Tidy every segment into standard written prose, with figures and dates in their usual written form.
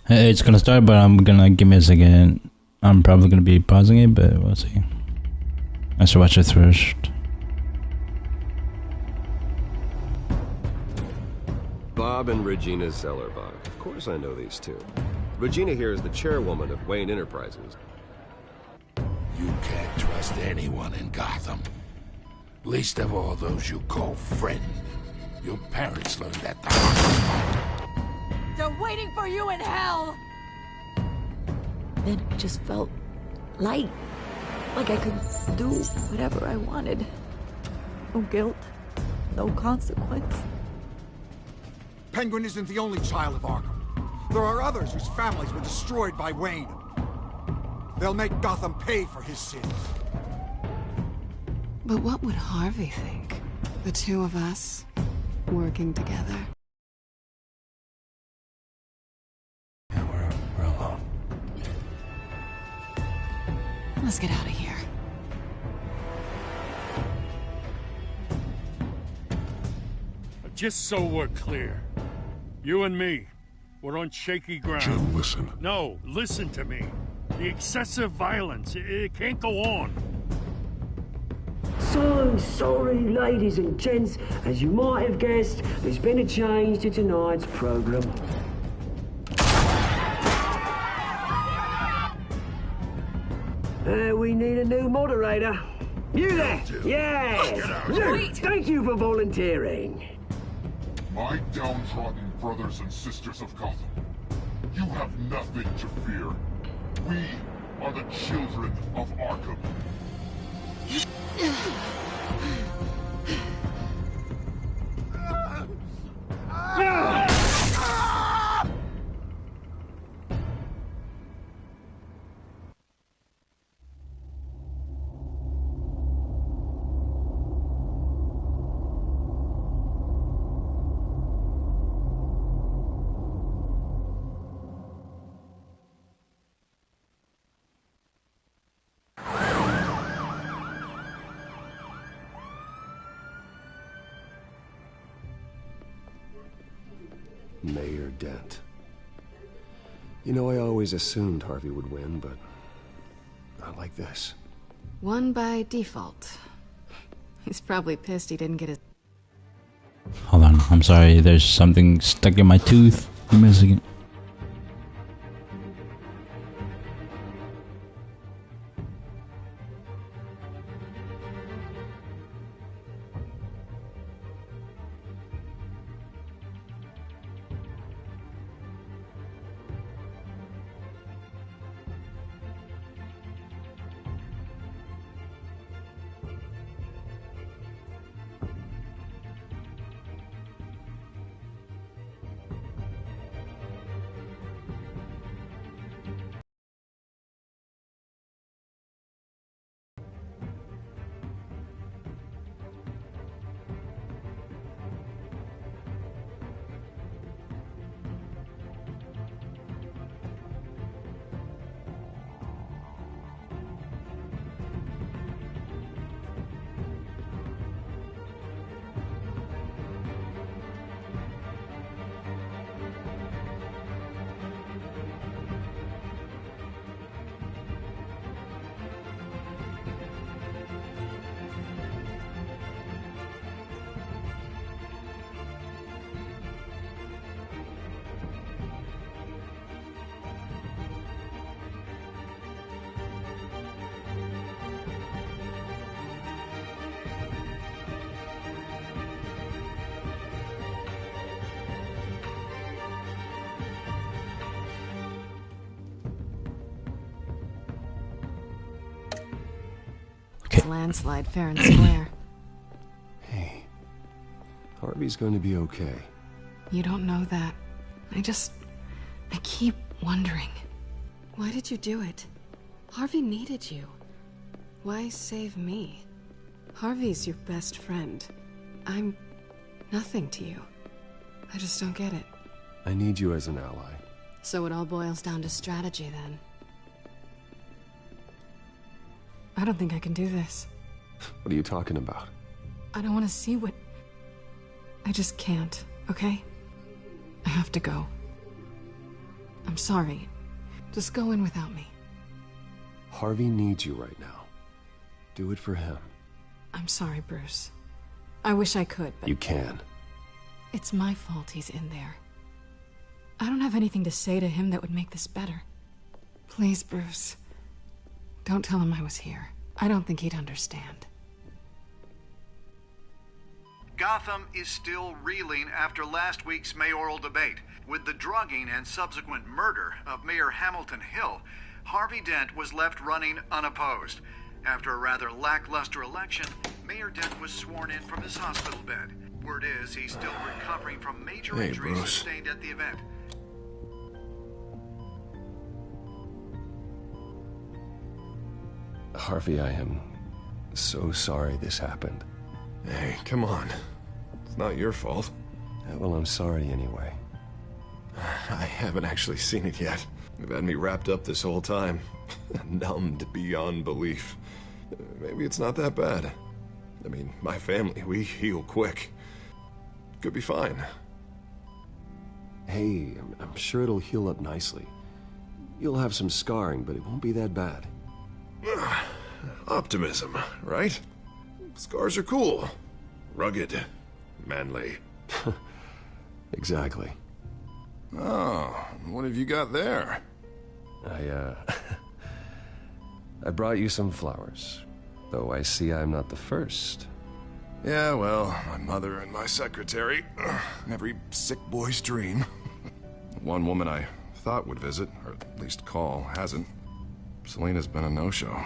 Hey, it's gonna start, but I'm gonna give me a second. I'm probably gonna be pausing it, but we'll see. I should watch it first. Bob and Regina Zellerbach. Of course I know these two. Regina here is the chairwoman of Wayne Enterprises. You can't trust anyone in Gotham. Least of all those you call friends. Your parents learned that the hard way. They're waiting for you in hell! Then I just felt light. Like I could do whatever I wanted. No guilt. No consequence. Penguin isn't the only child of Arkham. There are others whose families were destroyed by Wayne. They'll make Gotham pay for his sins. But what would Harvey think? The two of us working together. Yeah, we're alone. Let's get out of here. Just so we're clear, you and me, we're on shaky ground. Jim, listen. No, listen to me. The excessive violence, it can't go on. So sorry, ladies and gents. As you might have guessed, there's been a change to tonight's program. We need a new moderator. You there? Yes! You! Thank you for volunteering. My downtrodden brothers and sisters of Gotham, you have nothing to fear. We are the children of Arkham. Mayor Dent. You know, I always assumed Harvey would win, but not like this. Won by default. He's probably pissed he didn't get his... Hold on, I'm sorry, there's something stuck in my tooth. Give me a second. Landslide fair and square. Hey, Harvey's going to be okay. You don't know that. I keep wondering. Why did you do it? Harvey needed you. Why save me? Harvey's your best friend. I'm nothing to you. I just don't get it. I need you as an ally. So it all boils down to strategy, then. I don't think I can do this. What are you talking about? I don't want to see what... I just can't, okay? I have to go. I'm sorry. Just go in without me. Harvey needs you right now. Do it for him. I'm sorry, Bruce. I wish I could, but... You can. It's my fault he's in there. I don't have anything to say to him that would make this better. Please, Bruce. Don't tell him I was here. I don't think he'd understand. Gotham is still reeling after last week's mayoral debate. With the drugging and subsequent murder of Mayor Hamilton Hill, Harvey Dent was left running unopposed. After a rather lackluster election, Mayor Dent was sworn in from his hospital bed. Word is he's still recovering from major injuries sustained at the event. Harvey, I am so sorry this happened. Hey, come on. It's not your fault. Well, I'm sorry anyway. I haven't actually seen it yet. You've had me wrapped up this whole time. Numbed beyond belief. Maybe it's not that bad. I mean, my family, we heal quick. Could be fine. Hey, I'm sure it'll heal up nicely. You'll have some scarring, but it won't be that bad. Optimism, right? Scars are cool. Rugged. Manly. Exactly. Oh, what have you got there? I brought you some flowers. Though I see I'm not the first. Yeah, well, my mother and my secretary. Every sick boy's dream. One woman I thought would visit, or at least call, hasn't. Selena's been a no-show.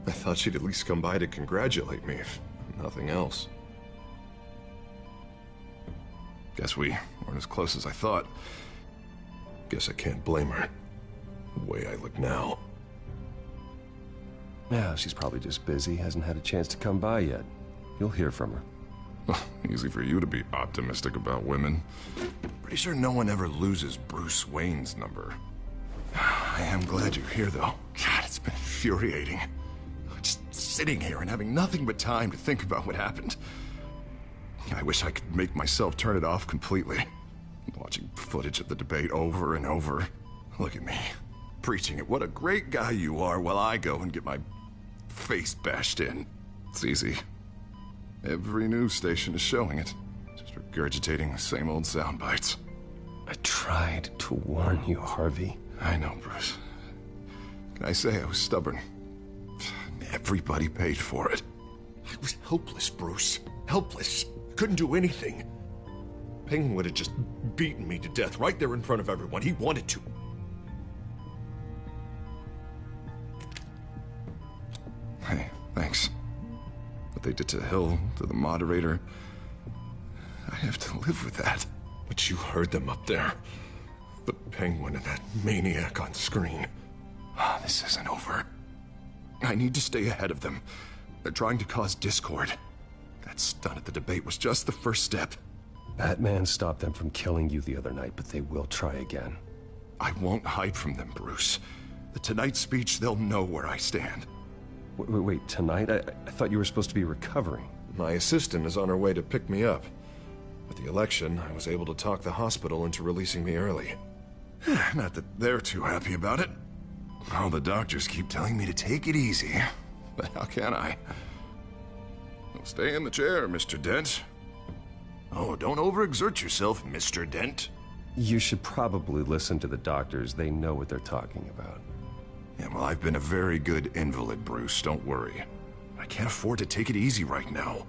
I thought she'd at least come by to congratulate me, if nothing else. Guess we weren't as close as I thought. Guess I can't blame her. The way I look now. Yeah, she's probably just busy, hasn't had a chance to come by yet. You'll hear from her. Well, easy for you to be optimistic about women. Pretty sure no one ever loses Bruce Wayne's number. I am glad you're here, though. God, it's been infuriating. Just sitting here and having nothing but time to think about what happened. I wish I could make myself turn it off completely. Watching footage of the debate over and over. Look at me, preaching it. What a great guy you are, while I go and get my face bashed in. It's easy. Every news station is showing it. Just regurgitating the same old sound bites. I tried to warn you, Harvey. I know, Bruce. Can I say I was stubborn? Everybody paid for it. I was helpless, Bruce. Helpless. Couldn't do anything. Penguin would have just beaten me to death right there in front of everyone. He wanted to. Hey, thanks. What they did to Hill, to the moderator, I have to live with that. But you heard them up there. The Penguin and that maniac on screen. This isn't over. I need to stay ahead of them. They're trying to cause discord. That stunt at the debate was just the first step. Batman stopped them from killing you the other night, but they will try again. I won't hide from them, Bruce. The Tonight speech, they'll know where I stand. Wait, tonight? I thought you were supposed to be recovering. My assistant is on her way to pick me up. With the election, I was able to talk the hospital into releasing me early. Not that they're too happy about it. All the doctors keep telling me to take it easy. But how can I? Well, stay in the chair, Mr. Dent. Oh, don't overexert yourself, Mr. Dent. You should probably listen to the doctors. They know what they're talking about. Yeah, well, I've been a very good invalid, Bruce. Don't worry. I can't afford to take it easy right now.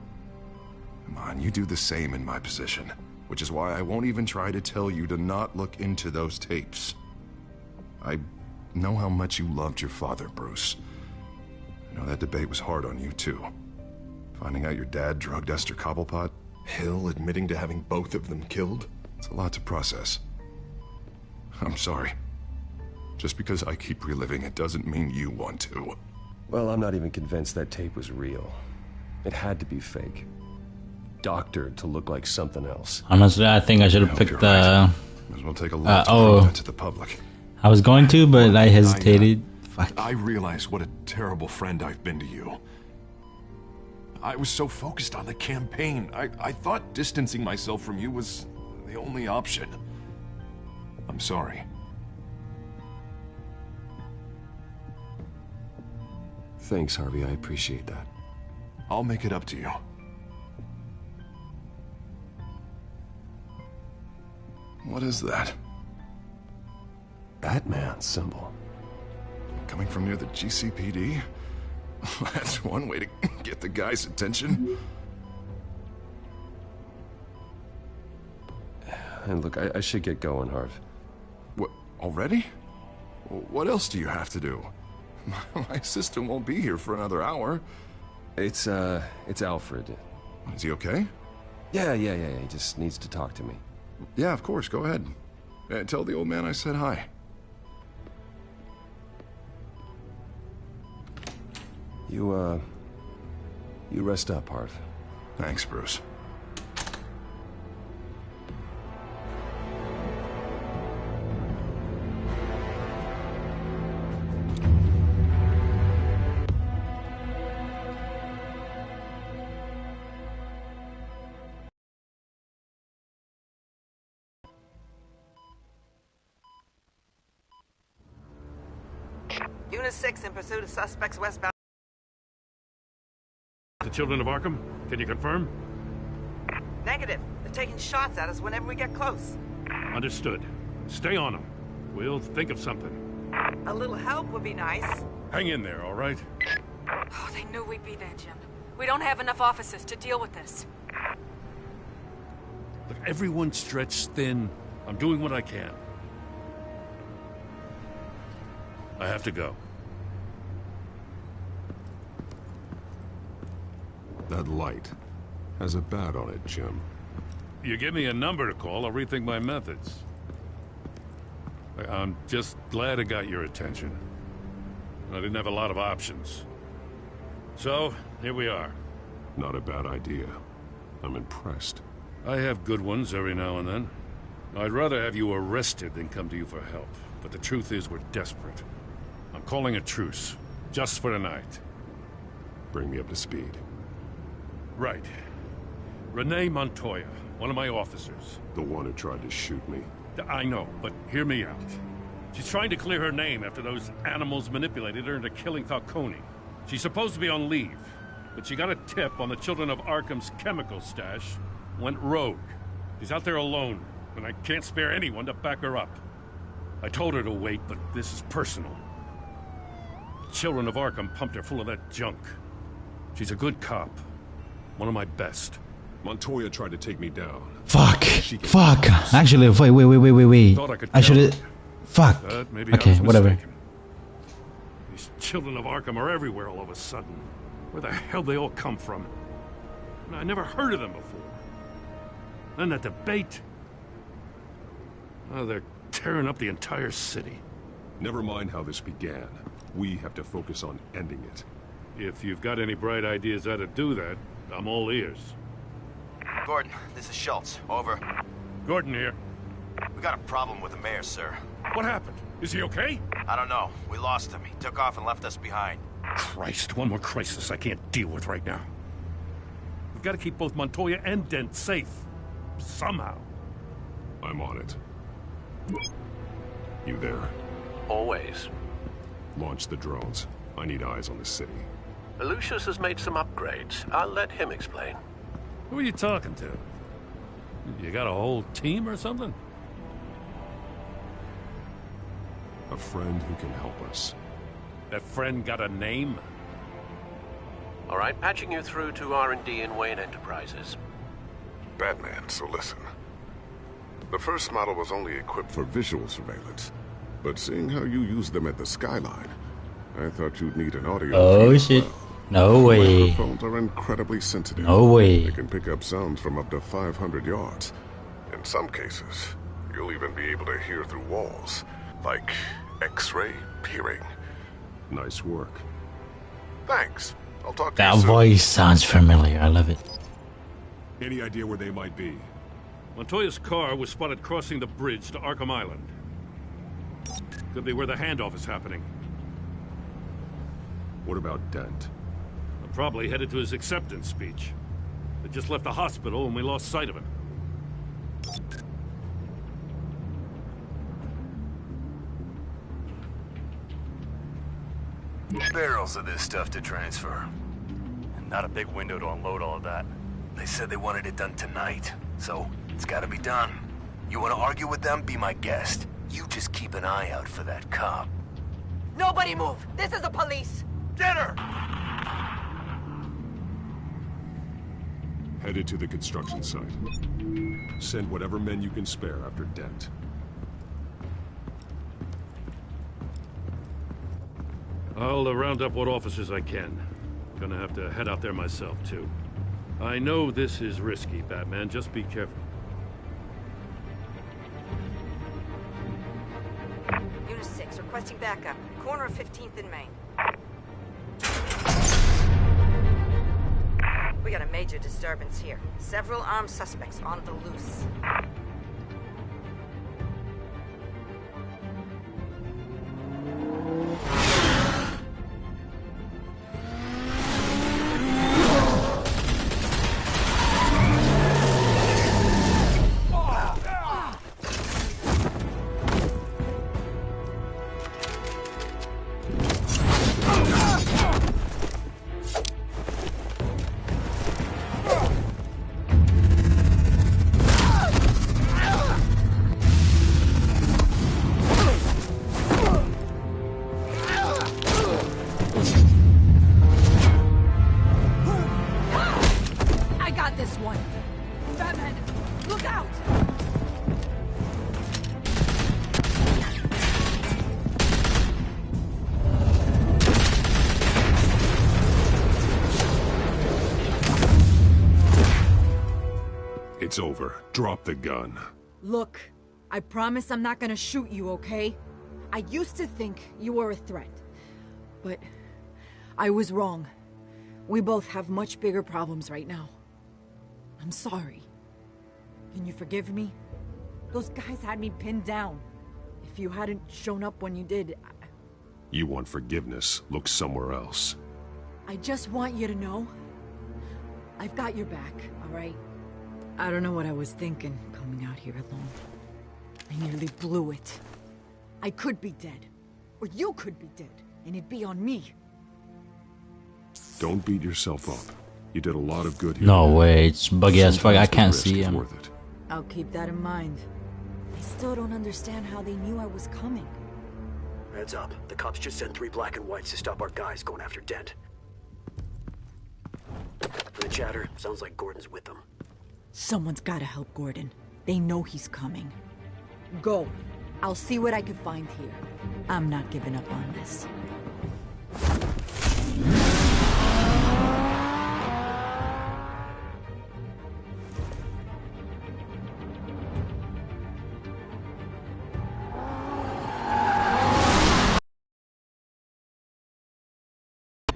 Come on, you do the same in my position. Which is why I won't even try to tell you to not look into those tapes. I know how much you loved your father, Bruce. I know that debate was hard on you, too. Finding out your dad drugged Esther Cobblepot, Hill admitting to having both of them killed. It's a lot to process. I'm sorry. Just because I keep reliving it doesn't mean you want to. Well, I'm not even convinced that tape was real. It had to be fake. Doctored to look like something else. Honestly, I think I should have picked the... Might as well take a look to prove that to the public. I was going to, but I hesitated. Fuck. I realize what a terrible friend I've been to you. I was so focused on the campaign. I thought distancing myself from you was the only option. I'm sorry. Thanks, Harvey. I appreciate that. I'll make it up to you. What is that? Batman symbol. Coming from near the GCPD? That's one way to get the guy's attention. And look, I should get going, Harv. What, already? What else do you have to do? My sister won't be here for another hour. It's Alfred. Is he okay? Yeah. He just needs to talk to me. Yeah, of course. Go ahead. Tell the old man I said hi. You rest up, Harv. Thanks, Bruce. Unit 6 in pursuit of suspects westbound. The children of Arkham? Can you confirm? Negative. They're taking shots at us whenever we get close. Understood. Stay on them. We'll think of something. A little help would be nice. Hang in there, all right? Oh, they knew we'd be there, Jim. We don't have enough officers to deal with this. Look, everyone's stretched thin. I'm doing what I can. I have to go. That light has a bat on it, Jim. You give me a number to call, I'll rethink my methods. I'm just glad I got your attention. I didn't have a lot of options. So, here we are. Not a bad idea. I'm impressed. I have good ones every now and then. I'd rather have you arrested than come to you for help. But the truth is, we're desperate. I'm calling a truce, just for tonight. Bring me up to speed. Right. Renee Montoya, one of my officers. The one who tried to shoot me. I know, but hear me out. She's trying to clear her name after those animals manipulated her into killing Falcone. She's supposed to be on leave, but she got a tip on the Children of Arkham's chemical stash, went rogue. She's out there alone, and I can't spare anyone to back her up. I told her to wait, but this is personal. The Children of Arkham pumped her full of that junk. She's a good cop. One of my best. Montoya tried to take me down. Fuck. Actually, wait. I should've... Fuck. Okay, whatever. These Children of Arkham are everywhere all of a sudden. Where the hell they all come from? I never heard of them before. Then that debate. Oh, they're tearing up the entire city. Never mind how this began. We have to focus on ending it. If you've got any bright ideas how to do that, I'm all ears. Gordon, this is Schultz. Over. Gordon here. We got a problem with the mayor, sir. What happened? Is he okay? I don't know. We lost him. He took off and left us behind. Christ, one more crisis I can't deal with right now. We've got to keep both Montoya and Dent safe. Somehow. I'm on it. You there? Always. Launch the drones. I need eyes on the city. Lucius has made some upgrades. I'll let him explain. Who are you talking to? You got a whole team or something? A friend who can help us. That friend got a name? All right, patching you through to R&D in Wayne Enterprises. Batman, so listen. The first model was only equipped for visual surveillance. But seeing how you use them at the skyline, I thought you'd need an audio. Oh shit. Well. No way. Microphones are incredibly sensitive. No way. They can pick up sounds from up to 500 yards. In some cases, you'll even be able to hear through walls. Like X-ray peering. Nice work. Thanks. I'll talk to That you soon. voice sounds familiar. I love it. Any idea where they might be? Montoya's car was spotted crossing the bridge to Arkham Island. Could be where the handoff is happening. What about Dent? I'm probably headed to his acceptance speech. They just left the hospital and we lost sight of him. Barrels of this stuff to transfer. And not a big window to unload all of that. They said they wanted it done tonight, so it's gotta be done. You wanna argue with them? Be my guest. You just keep an eye out for that cop. Nobody move! This is the police! Get her! Headed to the construction site. Send whatever men you can spare after Dent. I'll round up what officers I can. Gonna have to head out there myself, too. I know this is risky, Batman. Just be careful. Unit 6, requesting backup. Corner of 15th and Main. We got a major disturbance here. Several armed suspects on the loose. It's over. Drop the gun. Look, I promise I'm not gonna shoot you, okay? I used to think you were a threat, but I was wrong. We both have much bigger problems right now. I'm sorry. Can you forgive me? Those guys had me pinned down. If you hadn't shown up when you did, You want forgiveness? Look somewhere else. I just want you to know, I've got your back, all right? I don't know what I was thinking, coming out here alone. I nearly blew it. I could be dead. Or you could be dead, and it'd be on me. Don't beat yourself up. You did a lot of good here. No way, it's buggy as fuck. I Sometimes the can't risk see is him. worth it. I'll keep that in mind. I still don't understand how they knew I was coming. Heads up. The cops just sent 3 black and whites to stop our guys going after Dent. From the chatter, sounds like Gordon's with them. Someone's gotta help Gordon. They know he's coming. Go. I'll see what I can find here. I'm not giving up on this.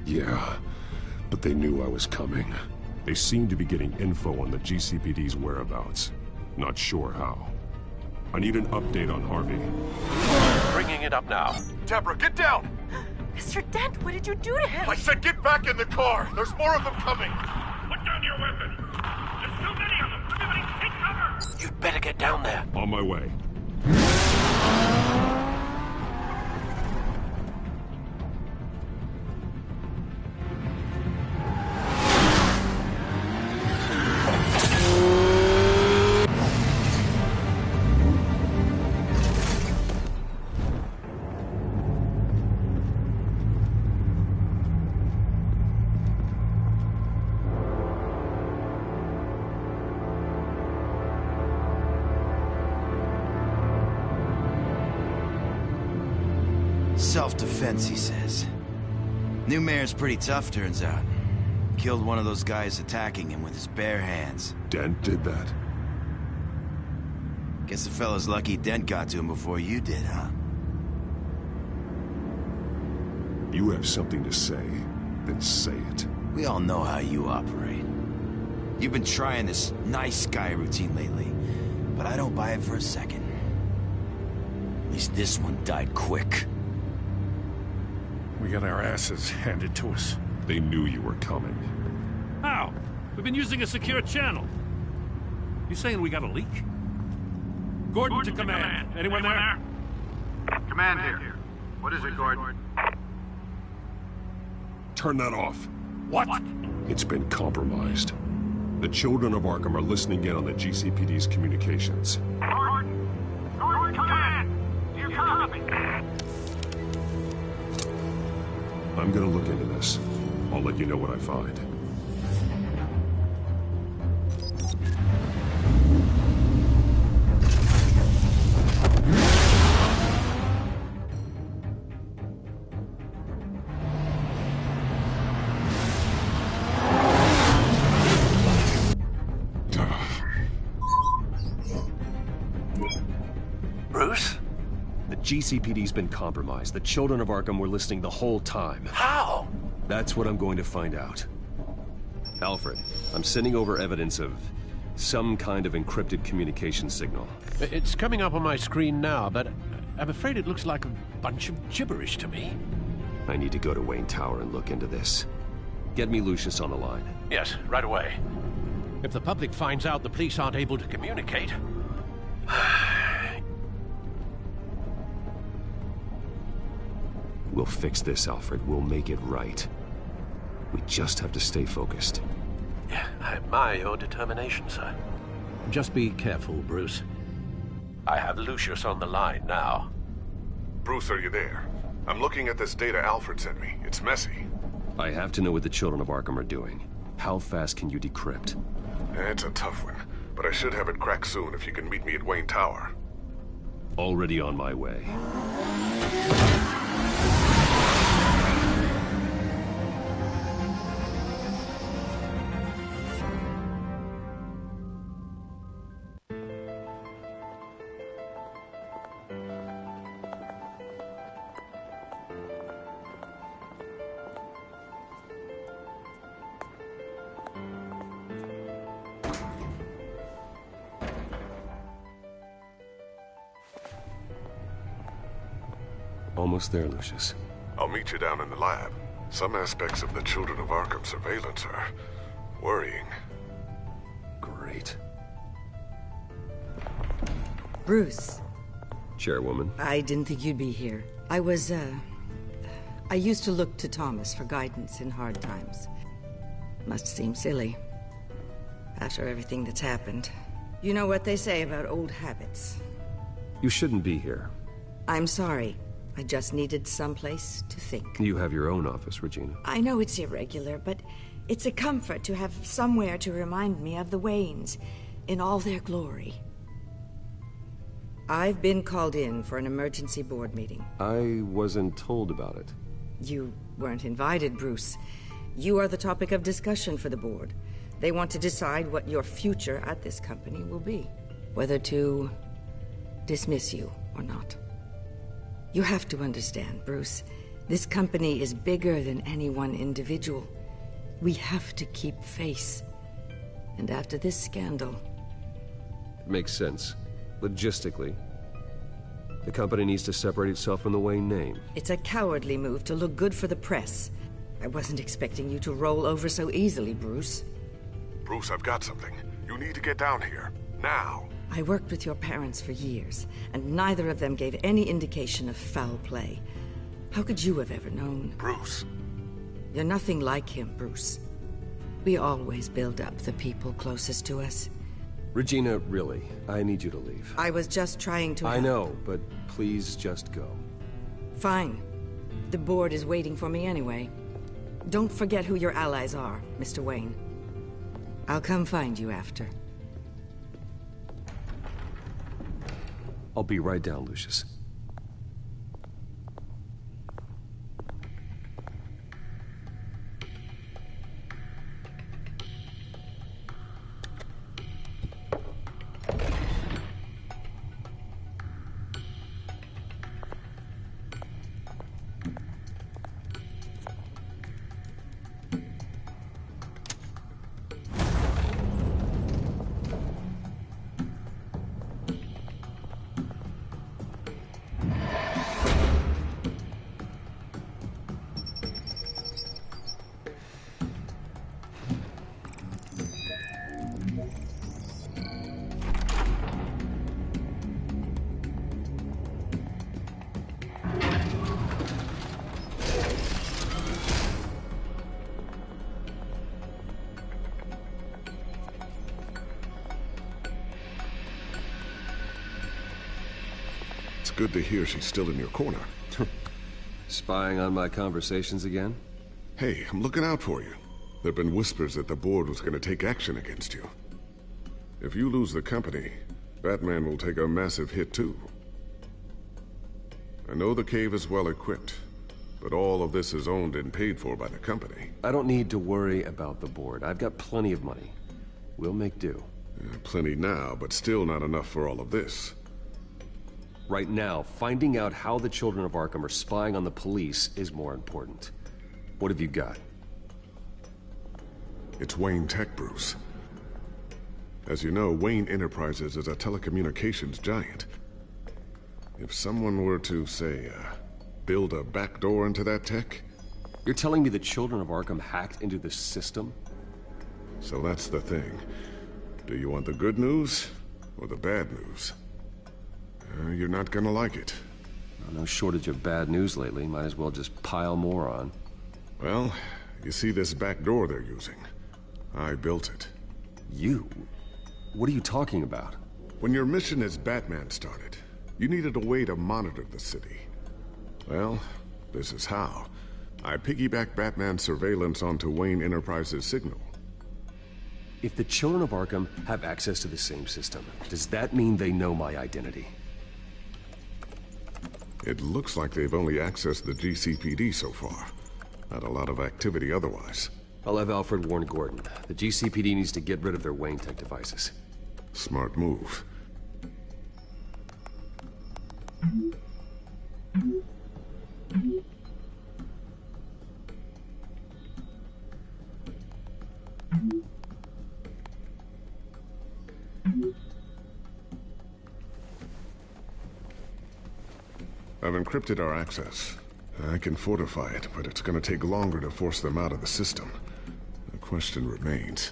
Yeah, but they knew I was coming. They seem to be getting info on the GCPD's whereabouts. Not sure how. I need an update on Harvey. Bringing it up now. Deborah, get down! Mr. Dent, what did you do to him? I said get back in the car! There's more of them coming! Put down your weapon! There's too many of them! Everybody take cover! You'd better get down there. On my way. Self-defense, he says. New mayor's pretty tough, turns out. Killed one of those guys attacking him with his bare hands. Dent did that? Guess the fella's lucky Dent got to him before you did, huh? You have something to say, then say it. We all know how you operate. You've been trying this nice guy routine lately, but I don't buy it for a second. At least this one died quick. We got our asses handed to us. They knew you were coming. How? We've been using a secure channel. You saying we got a leak? Gordon to command. Anyone there? Command here. What is it, Gordon? turn that off. What? It's been compromised. The children of Arkham are listening in on the GCPD's communications. Gordon, come in! You copy? I'm gonna look into this. I'll let you know what I find. Bruce? The GCPD's been compromised. The children of Arkham were listening the whole time. How? That's what I'm going to find out. Alfred, I'm sending over evidence of some kind of encrypted communication signal. It's coming up on my screen now, but I'm afraid it looks like a bunch of gibberish to me. I need to go to Wayne Tower and look into this. Get me Lucius on the line. Yes, right away. If the public finds out the police aren't able to communicate... We'll fix this, Alfred. We'll make it right. We just have to stay focused. Yeah, I admire your determination, sir. Just be careful, Bruce. I have Lucius on the line now. Bruce, are you there? I'm looking at this data Alfred sent me. It's messy. I have to know what the children of Arkham are doing. How fast can you decrypt? It's a tough one, but I should have it cracked soon if you can meet me at Wayne Tower. Already on my way. Almost there, Lucius. I'll meet you down in the lab. Some aspects of the Children of Arkham surveillance are worrying. Great. Bruce. Chairwoman. I didn't think you'd be here. I used to look to Thomas for guidance in hard times. Must seem silly. After everything that's happened. You know what they say about old habits. You shouldn't be here. I'm sorry. I just needed someplace to think. You have your own office, Regina. I know it's irregular, but it's a comfort to have somewhere to remind me of the Waynes in all their glory. I've been called in for an emergency board meeting. I wasn't told about it. You weren't invited, Bruce. You are the topic of discussion for the board. They want to decide what your future at this company will be. Whether to dismiss you or not. You have to understand, Bruce. This company is bigger than any one individual. We have to keep face. And after this scandal... It makes sense. Logistically. The company needs to separate itself from the Wayne name. It's a cowardly move to look good for the press. I wasn't expecting you to roll over so easily, Bruce. Bruce, I've got something. You need to get down here. Now. I worked with your parents for years, and neither of them gave any indication of foul play. How could you have ever known? Bruce. You're nothing like him, Bruce. We always build up the people closest to us. Regina, really, I need you to leave. I was just trying to I know, but please just go. Fine. The board is waiting for me anyway. Don't forget who your allies are, Mr. Wayne. I'll come find you after. I'll be right down, Lucius. good to hear she's still in your corner. Spying on my conversations again? Hey, I'm looking out for you. There've been whispers that the board was going to take action against you. If you lose the company, Batman will take a massive hit too. I know the cave is well equipped, but all of this is owned and paid for by the company. I don't need to worry about the board. I've got plenty of money. We'll make do. Plenty now, but still not enough for all of this. Right now, finding out how the children of Arkham are spying on the police is more important. What have you got? It's Wayne Tech, Bruce. As you know, Wayne Enterprises is a telecommunications giant. If someone were to, say, build a backdoor into that tech... You're telling me the children of Arkham hacked into this system? So that's the thing. Do you want the good news or the bad news? You're not gonna like it. No shortage of bad news lately. Might as well just pile more on. Well, you see this back door they're using? I built it. You? What are you talking about? When your mission as Batman started, you needed a way to monitor the city. Well, this is how. I piggybacked Batman's surveillance onto Wayne Enterprises' signal. If the children of Arkham have access to the same system, does that mean they know my identity? It looks like they've only accessed the GCPD so far. Not a lot of activity otherwise. I'll have Alfred warn Gordon. The GCPD needs to get rid of their Wayne Tech devices. Smart move. I've encrypted our access. I can fortify it, but it's gonna take longer to force them out of the system. The question remains,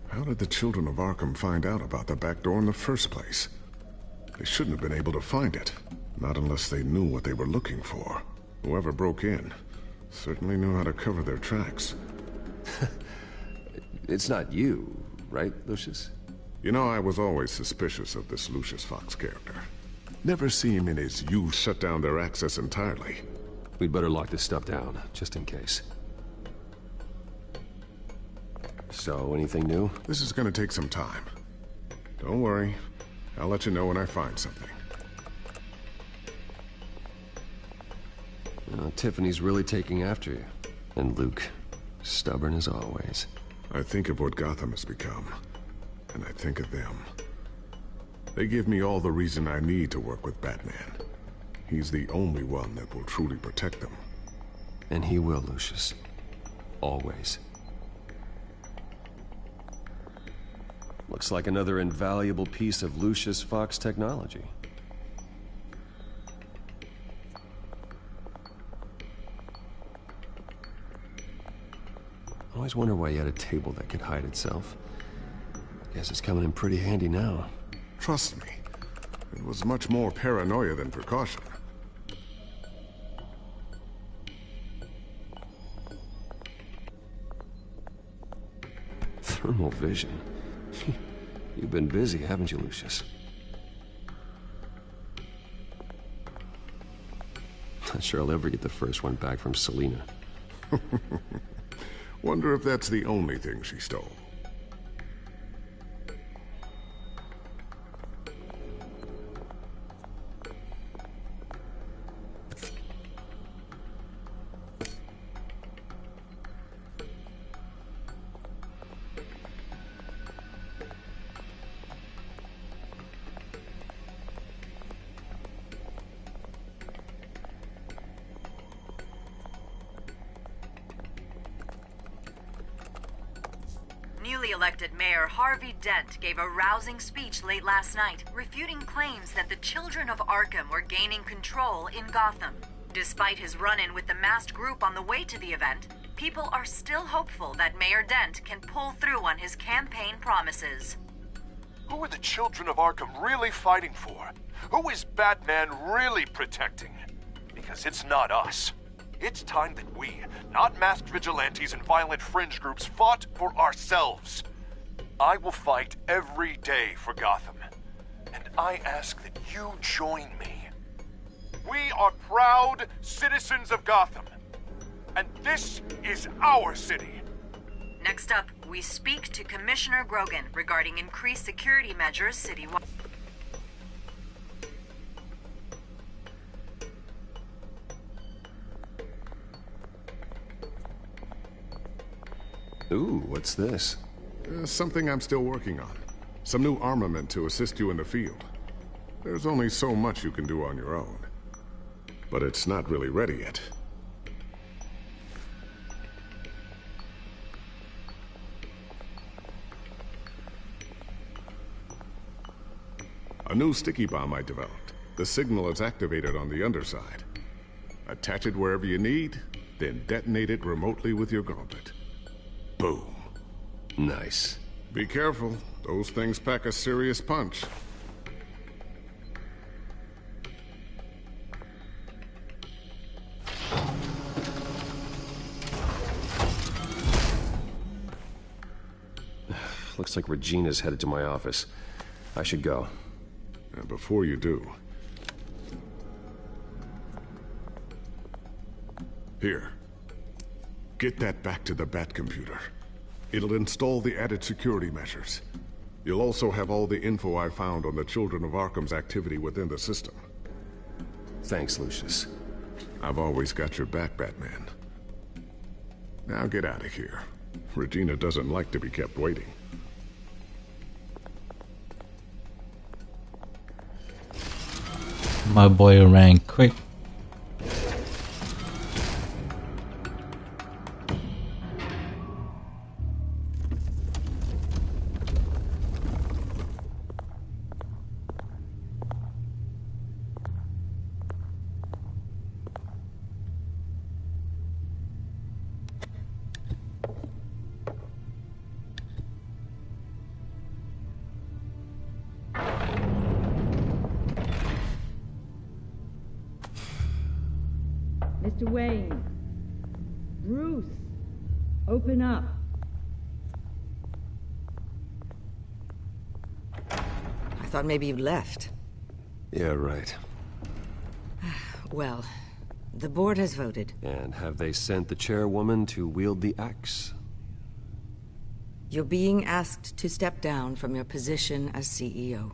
how did the children of Arkham find out about the back door in the first place? They shouldn't have been able to find it, not unless they knew what they were looking for. Whoever broke in certainly knew how to cover their tracks. It's not you, right, Lucius? You know, I was always suspicious of this Lucius Fox character. Never see him in his you shut down their access entirely. We'd better lock this stuff down, just in case. So, anything new? This is gonna take some time. Don't worry. I'll let you know when I find something. Tiffany's really taking after you. And Luke, stubborn as always. I think of what Gotham has become, and I think of them. They give me all the reason I need to work with Batman. He's the only one that will truly protect them. And he will, Lucius. Always. Looks like another invaluable piece of Lucius Fox technology. I always wonder why he had a table that could hide itself. Guess it's coming in pretty handy now. Trust me, it was much more paranoia than precaution. Thermal vision. You've been busy, haven't you, Lucius? Not sure I'll ever get the first one back from Selina. Wonder if that's the only thing she stole. Newly elected Mayor Harvey Dent gave a rousing speech late last night, refuting claims that the children of Arkham were gaining control in Gotham. Despite his run-in with the masked group on the way to the event, people are still hopeful that Mayor Dent can pull through on his campaign promises. Who are the children of Arkham really fighting for? Who is Batman really protecting? Because it's not us. It's time that we, not masked vigilantes and violent fringe groups, fought for ourselves. I will fight every day for Gotham. And I ask that you join me. We are proud citizens of Gotham. And this is our city. Next up, we speak to Commissioner Grogan regarding increased security measures citywide. Ooh, what's this? Something I'm still working on. Some new armament to assist you in the field. There's only so much you can do on your own. But it's not really ready yet. A new sticky bomb I developed. The signal is activated on the underside. Attach it wherever you need, then detonate it remotely with your gauntlet. Boom. Nice. Be careful. Those things pack a serious punch. Looks like Regina's headed to my office. I should go. And before you do... Here. Get that back to the Bat computer. It'll install the added security measures. You'll also have all the info I found on the Children of Arkham's activity within the system. Thanks, Lucius. I've always got your back, Batman. Now get out of here. Regina doesn't like to be kept waiting. My boy ran quick. Mr. Wayne. Bruce. Open up. I thought maybe you'd left. Yeah, right. Well, the board has voted. And have they sent the chairwoman to wield the axe? You're being asked to step down from your position as CEO.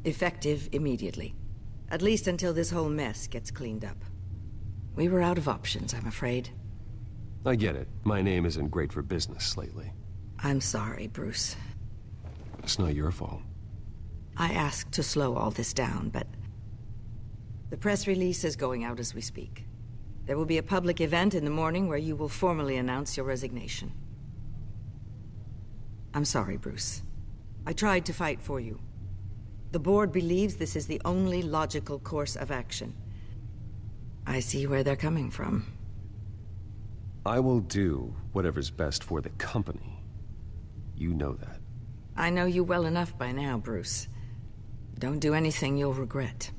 Effective immediately. At least until this whole mess gets cleaned up. We were out of options, I'm afraid. I get it. My name isn't great for business lately. I'm sorry, Bruce. It's not your fault. I asked to slow all this down, but... the press release is going out as we speak. There will be a public event in the morning where you will formally announce your resignation. I'm sorry, Bruce. I tried to fight for you. The board believes this is the only logical course of action. I see where they're coming from. I will do whatever's best for the company. You know that. I know you well enough by now, Bruce. Don't do anything you'll regret.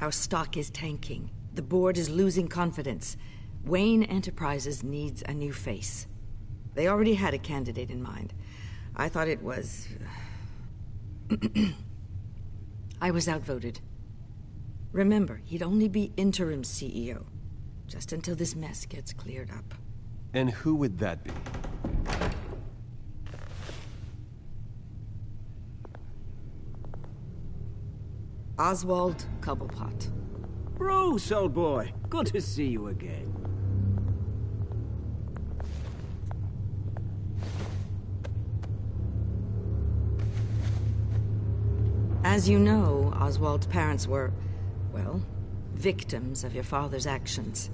Our stock is tanking. The board is losing confidence. Wayne Enterprises needs a new face. They already had a candidate in mind. I thought it was... I was outvoted. Remember, he'd only be interim CEO, just until this mess gets cleared up. And who would that be? Oswald Cobblepot. Bruce, old boy. Good to see you again. As you know, Oswald's parents were, well, victims of your father's actions.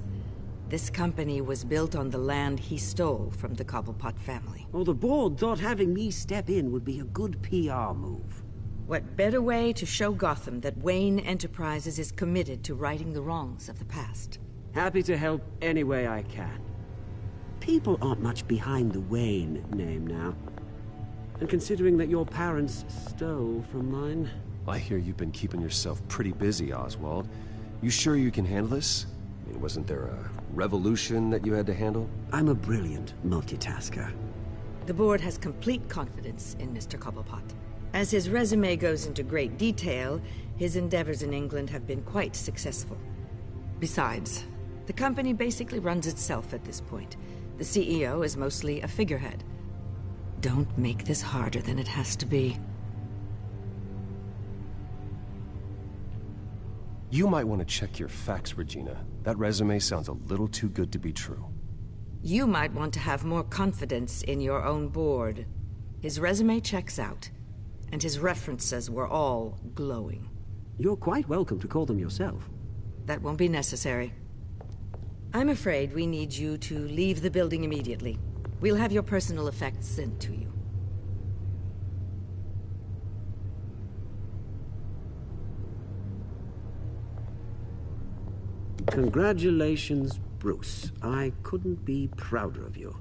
This company was built on the land he stole from the Cobblepot family. Well, the board thought having me step in would be a good PR move. What better way to show Gotham that Wayne Enterprises is committed to righting the wrongs of the past? Happy to help any way I can. People aren't much behind the Wayne name now. And considering that your parents stole from mine... I hear you've been keeping yourself pretty busy, Oswald. You sure you can handle this? I mean, wasn't there a revolution that you had to handle? I'm a brilliant multitasker. The board has complete confidence in Mr. Cobblepot. As his resume goes into great detail, His endeavors in England have been quite successful. Besides, the company basically runs itself at this point. The CEO is mostly a figurehead. Don't make this harder than it has to be. You might want to check your facts, Regina. That resume sounds a little too good to be true. You might want to have more confidence in your own board. His resume checks out, and his references were all glowing. You're quite welcome to call them yourself. That won't be necessary. I'm afraid we need you to leave the building immediately. We'll have your personal effects sent to you. Congratulations, Bruce. I couldn't be prouder of you.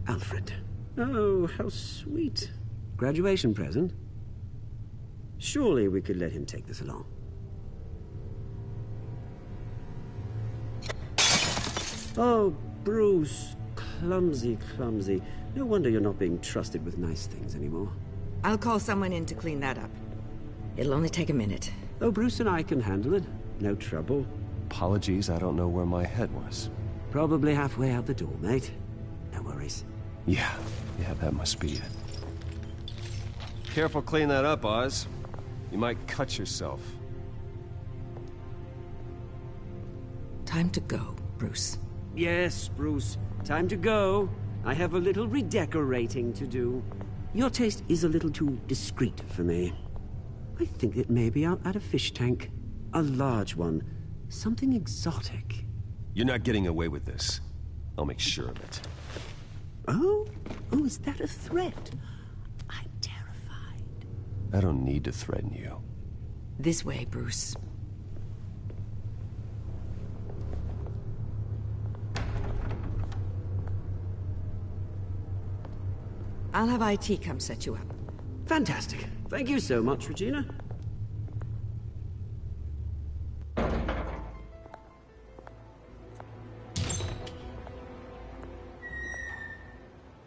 Alfred. Oh, how sweet. Graduation present? Surely we could let him take this along. Oh, Bruce. Clumsy, clumsy. No wonder you're not being trusted with nice things anymore. I'll call someone in to clean that up. It'll only take a minute. Oh, Bruce and I can handle it. No trouble. Apologies, I don't know where my head was. Probably halfway out the door, mate. No worries. Yeah, that must be it. Careful cleaning that up, Oz. You might cut yourself. Time to go, Bruce. Yes, Bruce. Time to go. I have a little redecorating to do. Your taste is a little too discreet for me. I think that maybe I'll add a fish tank. A large one. Something exotic. You're not getting away with this. I'll make sure of it. Oh? Oh, is that a threat? I'm terrified. I don't need to threaten you. This way, Bruce. I'll have IT come set you up. Fantastic. Thank you so much, Regina.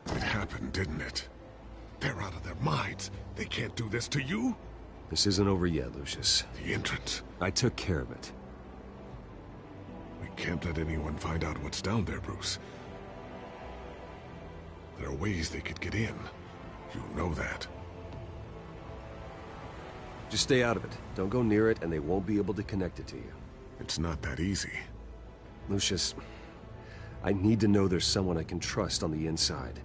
It happened, didn't it? They're out of their minds. They can't do this to you? This isn't over yet, Lucius. The entrance. I took care of it. We can't let anyone find out what's down there, Bruce. There are ways they could get in. You know that. Just stay out of it. Don't go near it, and they won't be able to connect it to you. It's not that easy. Lucius, I need to know there's someone I can trust on the inside.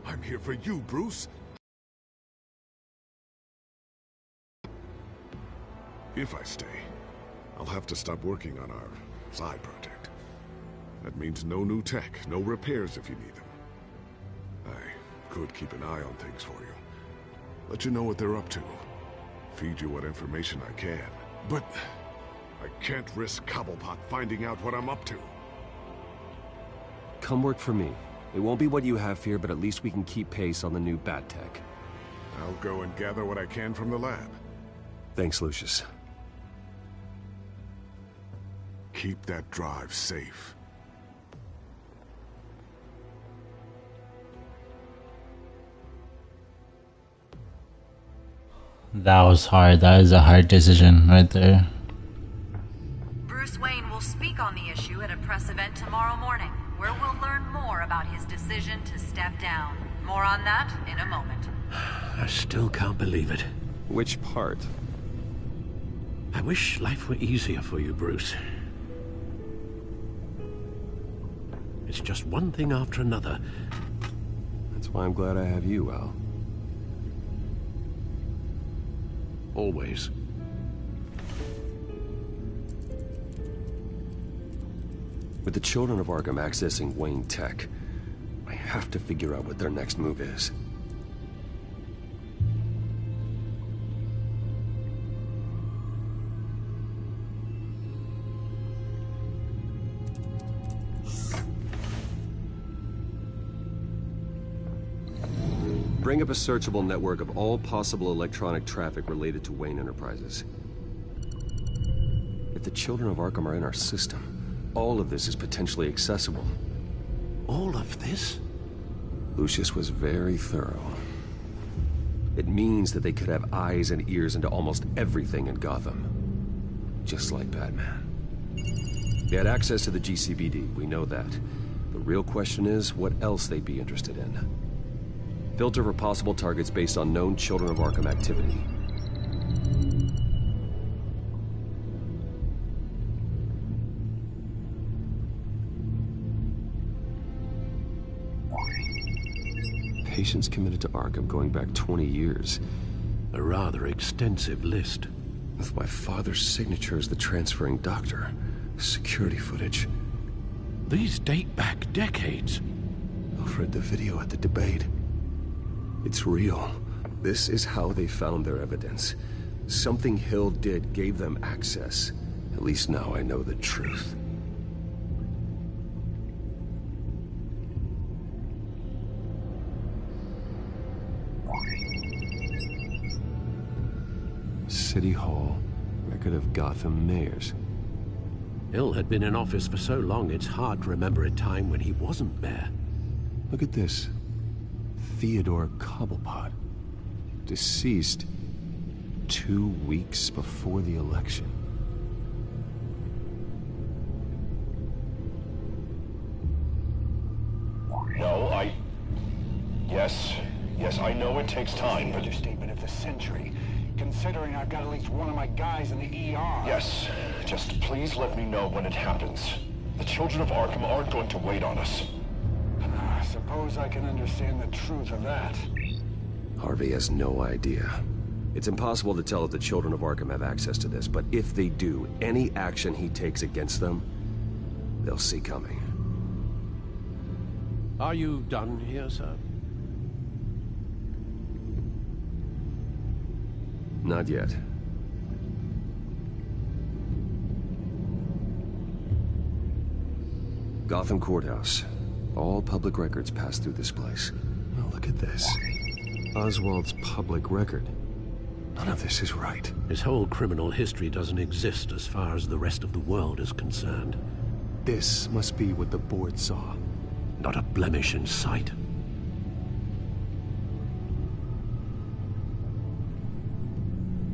I'm here for you, Bruce. If I stay, I'll have to stop working on our side project. That means no new tech, no repairs if you need them. I could keep an eye on things for you. Let you know what they're up to. Feed you what information I can. But I can't risk Cobblepot finding out what I'm up to. Come work for me. It won't be what you have here, but at least we can keep pace on the new bat tech. I'll go and gather what I can from the lab. Thanks, Lucius. Keep that drive safe. That was hard. That is a hard decision right there. Bruce Wayne will speak on the issue at a press event tomorrow morning, where we'll learn more about his decision to step down. More on that in a moment. I still can't believe it. Which part? I wish life were easier for you, Bruce. It's just one thing after another. That's why I'm glad I have you, Al. Always. With the children of Arkham accessing Wayne Tech, I have to figure out what their next move is. Bring up a searchable network of all possible electronic traffic related to Wayne Enterprises. If the children of Arkham are in our system, all of this is potentially accessible. All of this? Lucius was very thorough. It means that they could have eyes and ears into almost everything in Gotham. Just like Batman. They had access to the GCPD, we know that. The real question is, what else they'd be interested in. Filter for possible targets based on known Children of Arkham activity. Patients committed to Arkham going back 20 years. A rather extensive list. With my father's signature as the transferring doctor. Security footage. These date back decades. I've read the video at the debate. It's real. This is how they found their evidence. Something Hill did gave them access. At least now I know the truth. City Hall. Record of Gotham mayors. Hill had been in office for so long, it's hard to remember a time when he wasn't mayor. Look at this. Theodore Cobblepot. Deceased 2 weeks before the election. No, Yes, I know it takes time, but... Understatement of the century. Considering I've got at least one of my guys in the ER. Yes, just please let me know when it happens. The children of Arkham aren't going to wait on us. I suppose I can understand the truth of that. Harvey has no idea. It's impossible to tell if the children of Arkham have access to this, but if they do, any action he takes against them, they'll see coming. Are you done here, sir? Not yet. Gotham Courthouse. All public records pass through this place. Oh, look at this. Oswald's public record. None of this is right. His whole criminal history doesn't exist as far as the rest of the world is concerned. This must be what the board saw. Not a blemish in sight.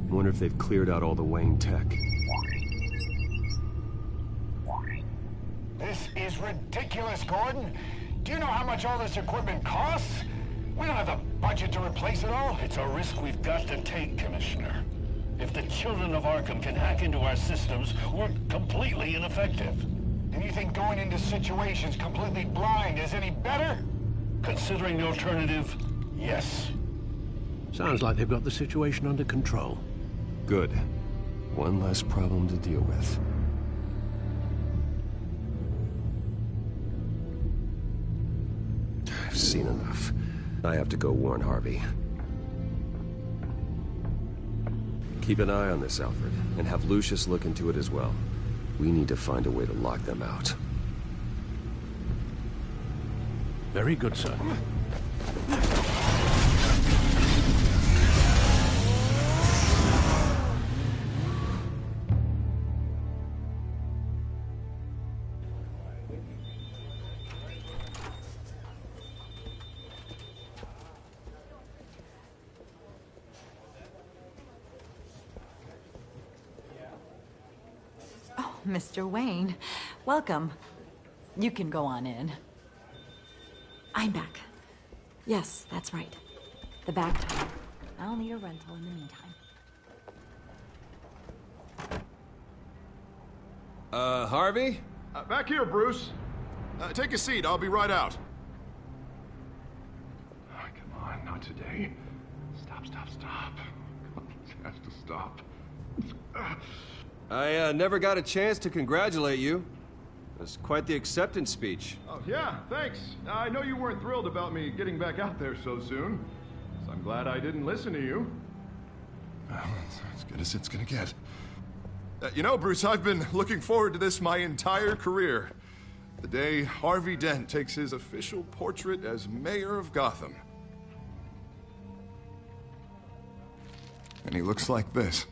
Wonder if they've cleared out all the Wayne tech. This is ridiculous, Gordon. Do you know how much all this equipment costs? We don't have the budget to replace it all. It's a risk we've got to take, Commissioner. If the children of Arkham can hack into our systems, we're completely ineffective. And you think going into situations completely blind is any better? Considering the alternative, yes. Sounds like they've got the situation under control. Good. One less problem to deal with. I've seen enough. I have to go warn Harvey. Keep an eye on this, Alfred, and have Lucius look into it as well. We need to find a way to lock them out. Very good, sir. Mr. Wayne, welcome. You can go on in. I'm back. Yes, that's right. The back time. I'll need a rental in the meantime. Harvey? Back here, Bruce. Take a seat. I'll be right out. Oh, come on, not today. Stop. Come on, it has to stop. I never got a chance to congratulate you. It was quite the acceptance speech. Oh, yeah, thanks. I know you weren't thrilled about me getting back out there so soon, so I'm glad I didn't listen to you. Well, it's as good as it's gonna get. You know, Bruce, I've been looking forward to this my entire career. The day Harvey Dent takes his official portrait as mayor of Gotham. And he looks like this.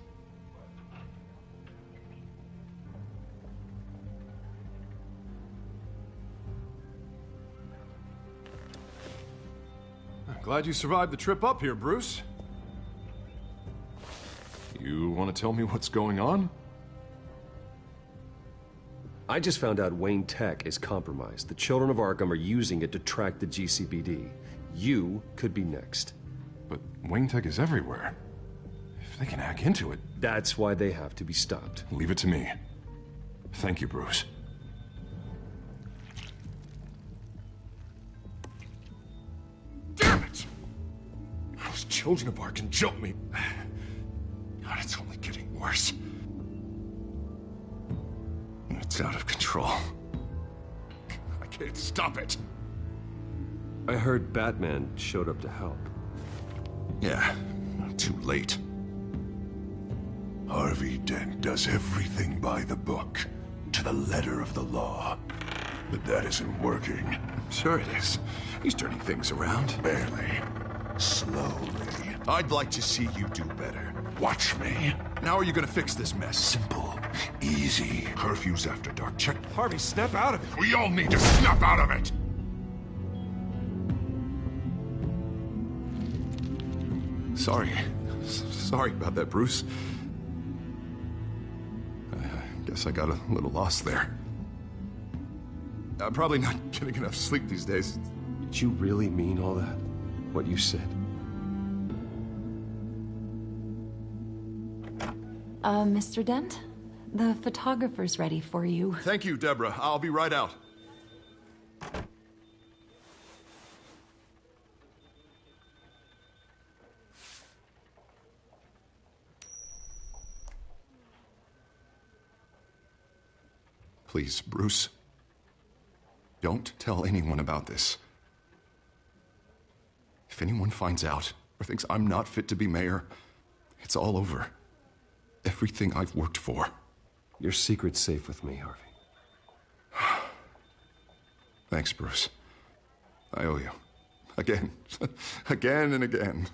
Glad you survived the trip up here, Bruce. You want to tell me what's going on? I just found out Wayne Tech is compromised. The Children of Arkham are using it to track the GCPD. You could be next. But Wayne Tech is everywhere. If they can hack into it... That's why they have to be stopped. Leave it to me. Thank you, Bruce. Damn it! Those Children of Arkham jumped me. God, it's only getting worse. It's out of control. I can't stop it. I heard Batman showed up to help. Yeah, too late. Harvey Dent does everything by the book, to the letter of the law. But that isn't working. Sure it is. He's turning things around. Barely. Slowly. I'd like to see you do better. Watch me. Now are you gonna fix this mess? Simple. Easy. Curfews after dark. Check. Harvey, snap out of it. We all need to snap out of it! Sorry about that, Bruce. I guess I got a little lost there. I'm probably not getting enough sleep these days. Did you really mean all that? What you said? Mr. Dent? The photographer's ready for you. Thank you, Deborah. I'll be right out. Please, Bruce. Don't tell anyone about this. If anyone finds out or thinks I'm not fit to be mayor, it's all over. Everything I've worked for. Your secret's safe with me, Harvey. Thanks, Bruce. I owe you. Again. Again and again.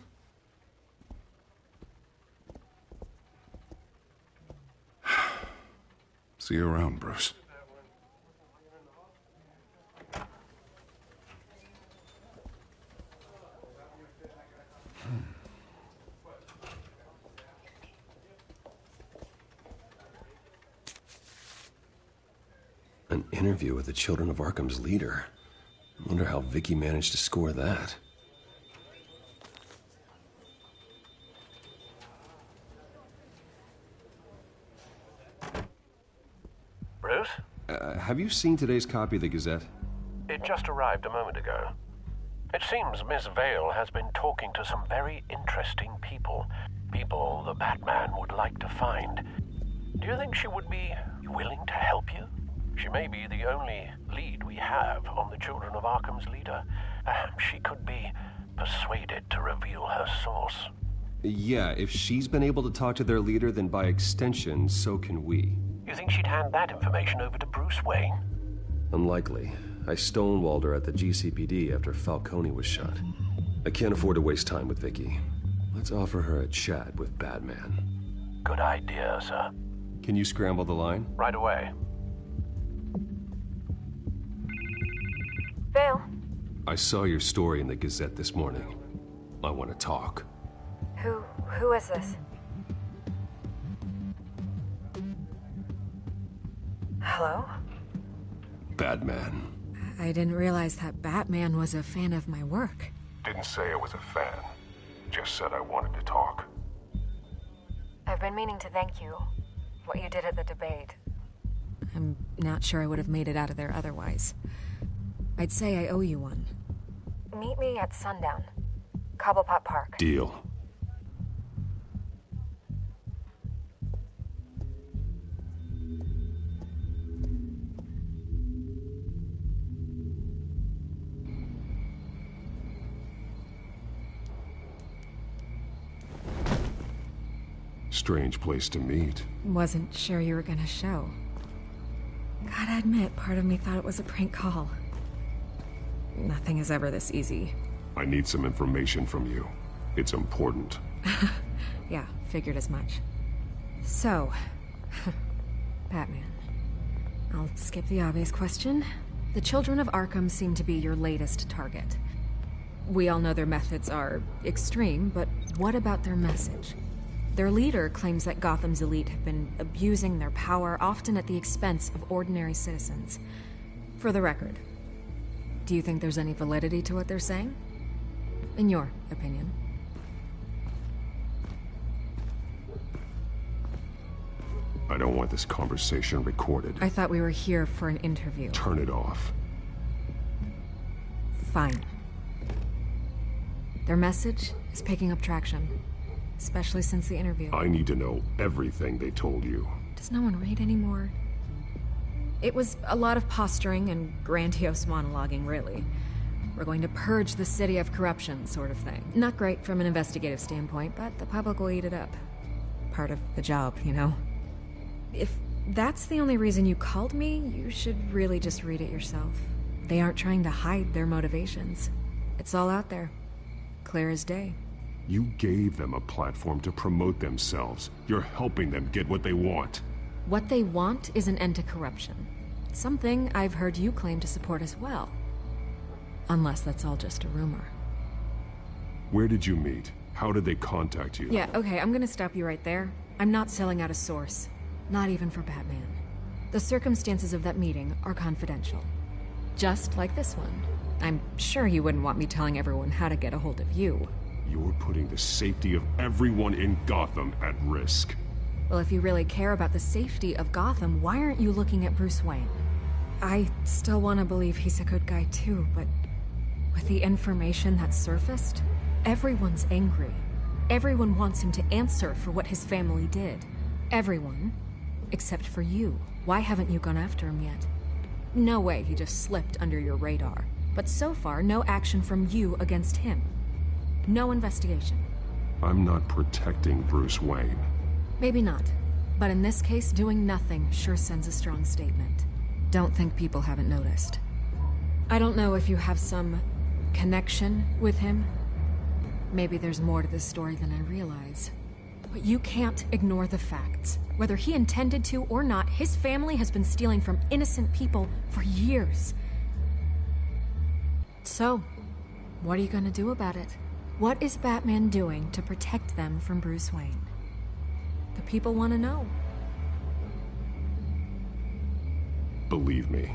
See you around, Bruce. An interview with the Children of Arkham's leader. I wonder how Vicky managed to score that. Bruce? Have you seen today's copy of the Gazette? It just arrived a moment ago. It seems Miss Vale has been talking to some very interesting people. People the Batman would like to find. Do you think she would be willing to help you? She may be the only lead we have on the Children of Arkham's leader. Perhaps she could be persuaded to reveal her source. Yeah, if she's been able to talk to their leader, then by extension, so can we. You think she'd hand that information over to Bruce Wayne? Unlikely. I stonewalled her at the GCPD after Falcone was shot. I can't afford to waste time with Vicky. Let's offer her a chat with Batman. Good idea, sir. Can you scramble the line? Right away. Vale. I saw your story in the Gazette this morning. I want to talk. Who is this? Hello? Batman. I didn't realize that Batman was a fan of my work. Didn't say I was a fan. Just said I wanted to talk. I've been meaning to thank you. What you did at the debate. I'm not sure I would have made it out of there otherwise. I'd say I owe you one. Meet me at sundown. Cobblepot Park. Deal. Strange place to meet. Wasn't sure you were gonna show. Gotta admit, part of me thought it was a prank call. Nothing is ever this easy. I need some information from you. It's important. Yeah, figured as much. So, Batman. I'll skip the obvious question. The Children of Arkham seem to be your latest target. We all know their methods are extreme, but what about their message? Their leader claims that Gotham's elite have been abusing their power, often at the expense of ordinary citizens. For the record, do you think there's any validity to what they're saying? In your opinion? I don't want this conversation recorded. I thought we were here for an interview. Turn it off. Fine. Their message is picking up traction, especially since the interview. I need to know everything they told you. Does no one read anymore? It was a lot of posturing and grandiose monologuing, really. We're going to purge the city of corruption, sort of thing. Not great from an investigative standpoint, but the public will eat it up. Part of the job, you know? If that's the only reason you called me, you should really just read it yourself. They aren't trying to hide their motivations. It's all out there. Clear as day. You gave them a platform to promote themselves. You're helping them get what they want. What they want is an end to corruption. Something I've heard you claim to support as well. Unless that's all just a rumor. Where did you meet? How did they contact you? Yeah, okay, I'm gonna stop you right there. I'm not selling out a source. Not even for Batman. The circumstances of that meeting are confidential. Just like this one. I'm sure you wouldn't want me telling everyone how to get a hold of you. You're putting the safety of everyone in Gotham at risk. Well, if you really care about the safety of Gotham, why aren't you looking at Bruce Wayne? I still want to believe he's a good guy too, but with the information that's surfaced, everyone's angry. Everyone wants him to answer for what his family did. Everyone. Except for you. Why haven't you gone after him yet? No way he just slipped under your radar. But so far, no action from you against him. No investigation. I'm not protecting Bruce Wayne. Maybe not. But in this case, doing nothing sure sends a strong statement. Don't think people haven't noticed. I don't know if you have some connection with him. Maybe there's more to this story than I realize. But you can't ignore the facts. Whether he intended to or not, his family has been stealing from innocent people for years. So, what are you gonna do about it? What is Batman doing to protect them from Bruce Wayne? The people want to know. Believe me,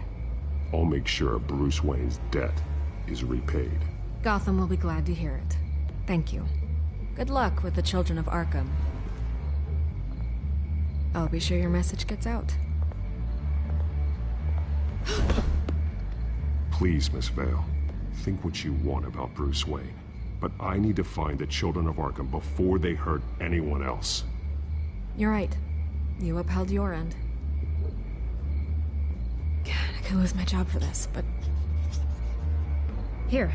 I'll make sure Bruce Wayne's debt is repaid. Gotham will be glad to hear it. Thank you. Good luck with the children of Arkham. I'll be sure your message gets out. Please, Miss Vale, think what you want about Bruce Wayne. But I need to find the children of Arkham before they hurt anyone else. You're right. You upheld your end. God, I could lose my job for this, but... Here.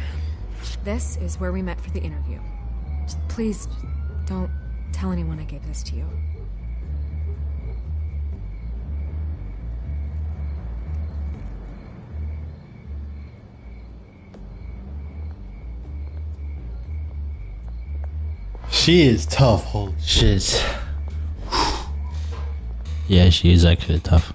This is where we met for the interview. Just please, don't tell anyone I gave this to you. She is tough, holy shit. Yeah, she is actually tough.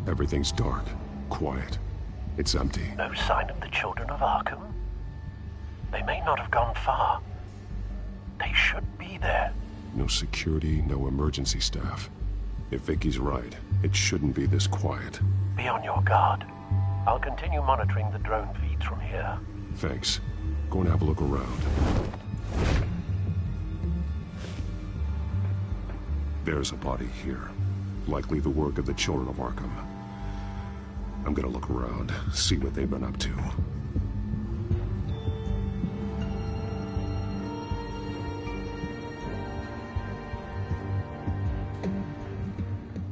Everything's dark, quiet. It's empty. No sign of the children of Arkham? They may not have gone far. They should be there. No security, no emergency staff. If Vicky's right, it shouldn't be this quiet. Be on your guard. I'll continue monitoring the drone feeds from here. Thanks. Go and have a look around. There's a body here. Likely the work of the children of Arkham. I'm gonna look around, see what they've been up to.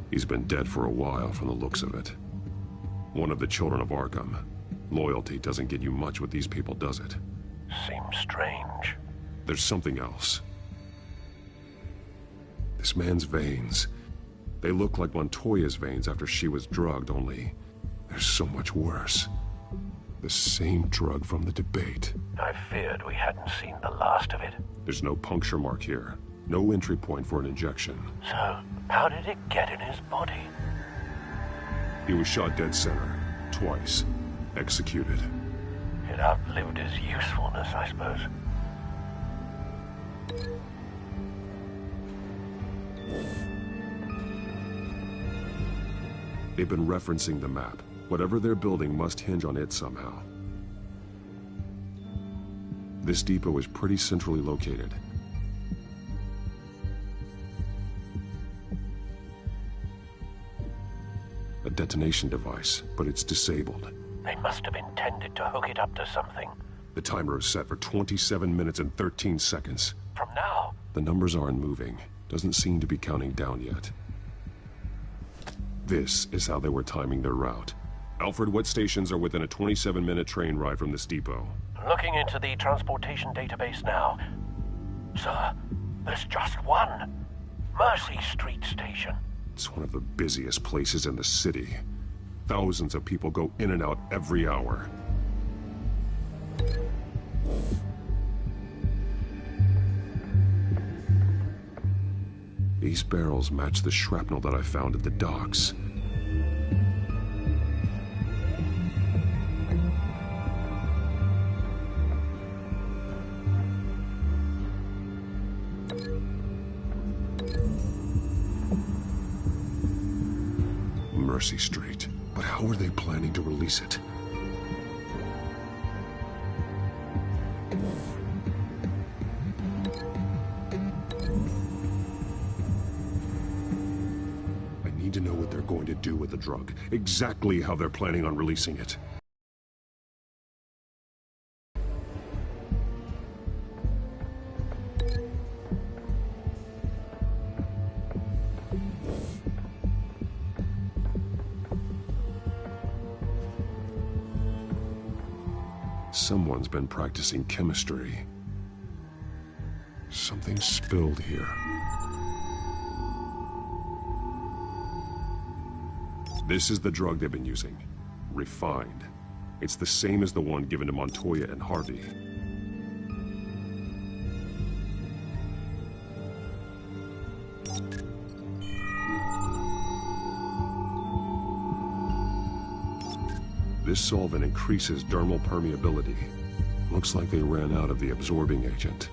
He's been dead for a while from the looks of it. One of the children of Arkham. Loyalty doesn't get you much with these people, does it? Seems strange. There's something else. This man's veins. They look like Montoya's veins after she was drugged, only... they're so much worse. The same drug from the debate. I feared we hadn't seen the last of it. There's no puncture mark here. No entry point for an injection. So, how did it get in his body? He was shot dead center. Twice. Executed. It outlived his usefulness, I suppose. They've been referencing the map. Whatever they're building must hinge on it somehow. This depot is pretty centrally located. A detonation device, but it's disabled. They must have intended to hook it up to something. The timer is set for 27 minutes and 13 seconds. From now? The numbers aren't moving. Doesn't seem to be counting down yet. This is how they were timing their route. Alfred, what stations are within a 27-minute train ride from this depot? Looking into the transportation database now. Sir, there's just one. Mercy Street Station. It's one of the busiest places in the city. Thousands of people go in and out every hour. These barrels match the shrapnel that I found at the docks. Mercy Street. But how are they planning to release it? I need to know what they're going to do with the drug. Exactly how they're planning on releasing it. Someone's been practicing chemistry. Something spilled here. This is the drug they've been using. Refined. It's the same as the one given to Montoya and Harvey. This solvent increases dermal permeability. Looks like they ran out of the absorbing agent.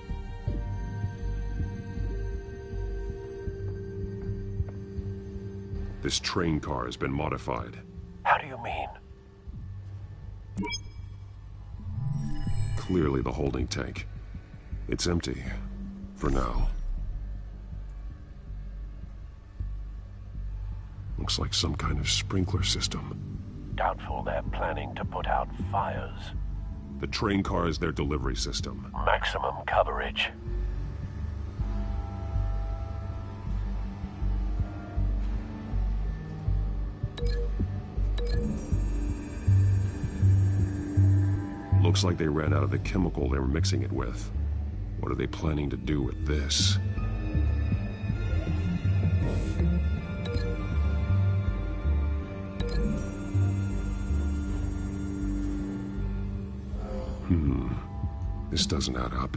This train car has been modified. How do you mean? Clearly the holding tank. It's empty. For now. Looks like some kind of sprinkler system. Doubtful they're planning to put out fires. The train car is their delivery system. Maximum coverage. Looks like they ran out of the chemical they were mixing it with. What are they planning to do with this? This doesn't add up.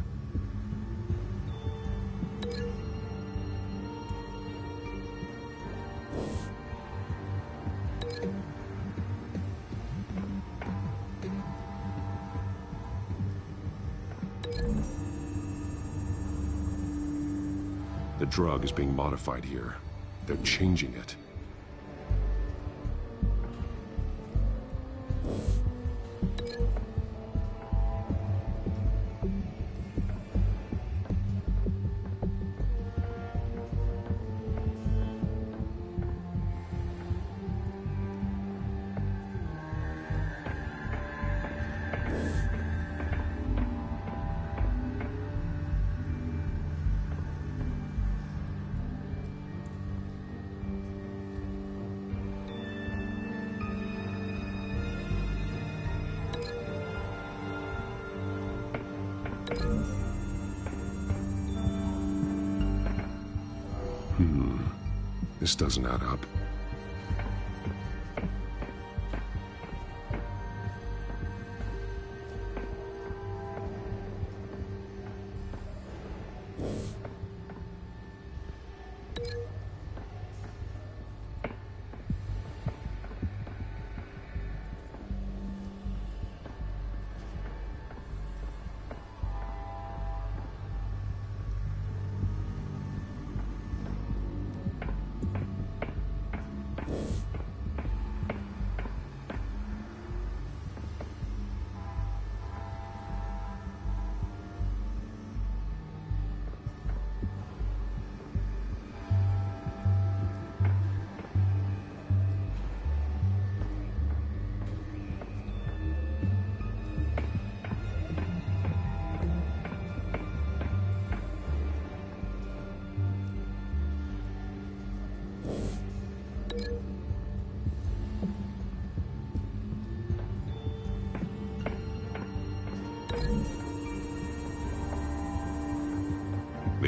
The drug is being modified here. They're changing it. This doesn't add up.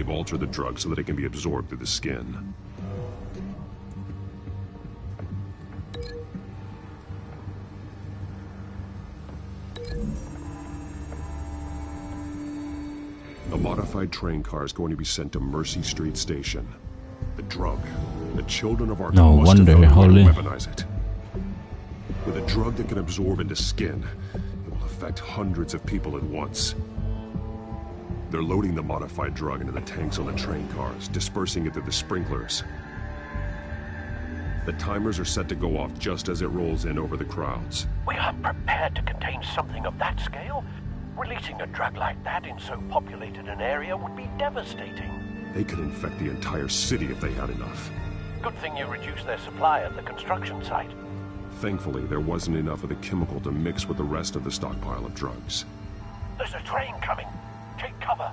They've altered the drug so that it can be absorbed through the skin. A modified train car is going to be sent to Mercy Street Station. The drug. The children of Arkham No must wonder, have known holy. how to weaponize it. With a drug that can absorb into skin, it will affect hundreds of people at once. They're loading the modified drug into the tanks on the train cars, dispersing it through the sprinklers. The timers are set to go off just as it rolls in over the crowds. We are prepared to contain something of that scale? Releasing a drug like that in so populated an area would be devastating. They could infect the entire city if they had enough. Good thing you reduced their supply at the construction site. Thankfully, there wasn't enough of the chemical to mix with the rest of the stockpile of drugs. There's a train coming. Take cover.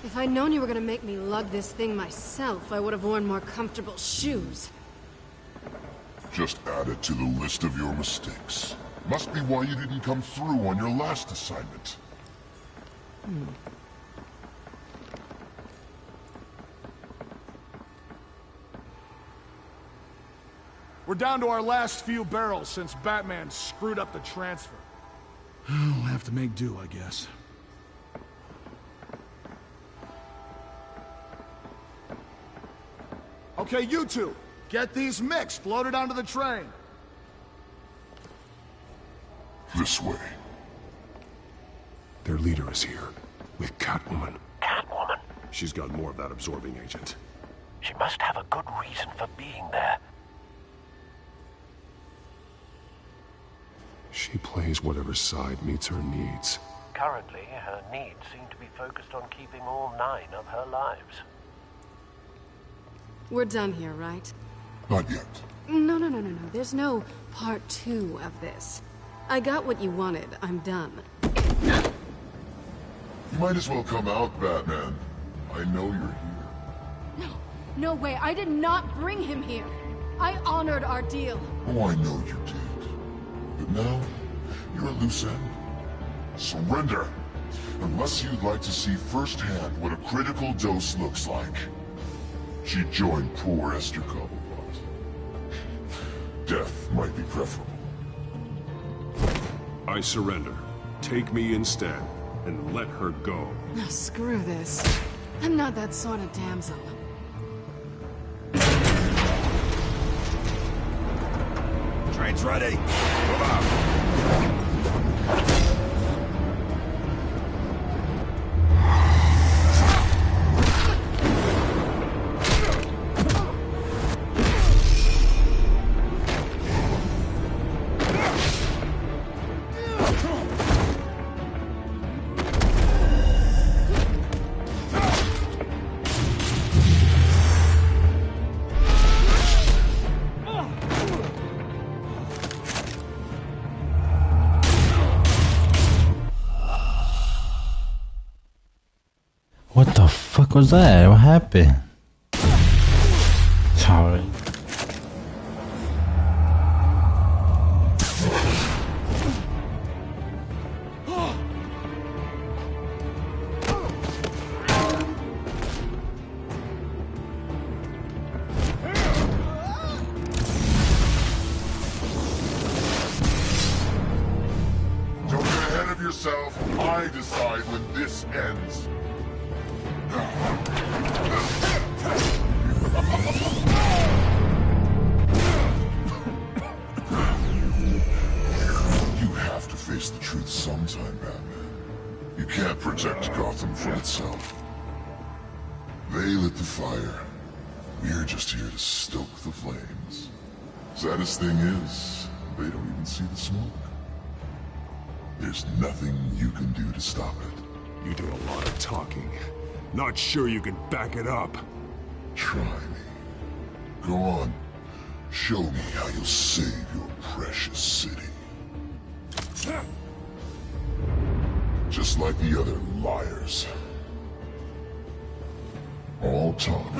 If I'd known you were gonna make me lug this thing myself, I would have worn more comfortable shoes. Just add it to the list of your mistakes. Must be why you didn't come through on your last assignment. We're down to our last few barrels since Batman screwed up the transfer. We'll have to make do, I guess. Okay, you two, get these mixed, loaded onto the train. This way. Their leader is here, with Catwoman. Catwoman? She's got more of that absorbing agent. She must have a good reason for being there. She plays whatever side meets her needs. Currently, her needs seem to be focused on keeping all 9 of her lives. We're done here, right? Not yet. No. There's no part 2 of this. I got what you wanted. I'm done. You might as well come out, Batman. I know you're here. No way. I did not bring him here. I honored our deal. Oh, I know you did. But now, you're a loose end. Surrender! Unless you'd like to see firsthand what a critical dose looks like. She joined poor Esther Cobblepot. Death might be preferable. I surrender. Take me instead, and let her go. No, screw this. I'm not that sort of damsel. Train's ready. Move out. What the fuck was that? What happened? Sorry. Don't get ahead of yourself. I decide when this ends. You have to face the truth sometime, Batman. You can't protect Gotham from itself. They lit the fire. We're just here to stoke the flames. Saddest thing is, they don't even see the smoke. There's nothing you can do to stop it. You do a lot of talking. Not sure you can back it up. Try me. Go on. Show me how you'll save your precious city. Just like the other liars. All talk.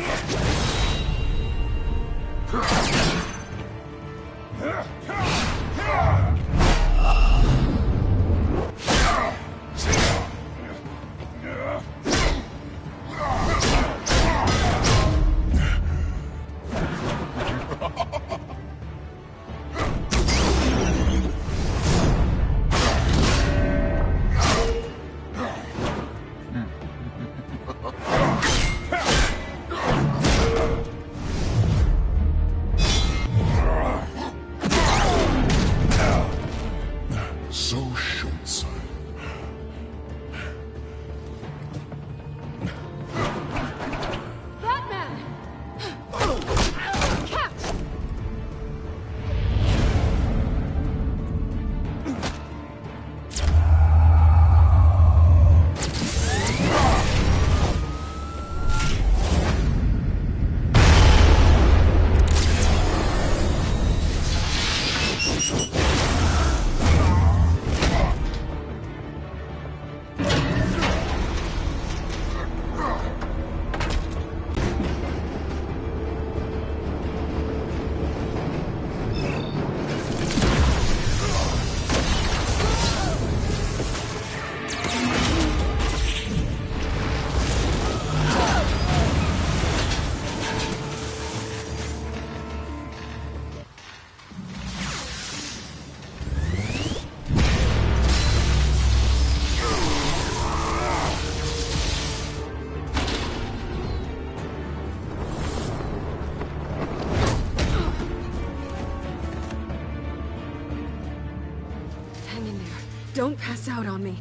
Don't pass out on me.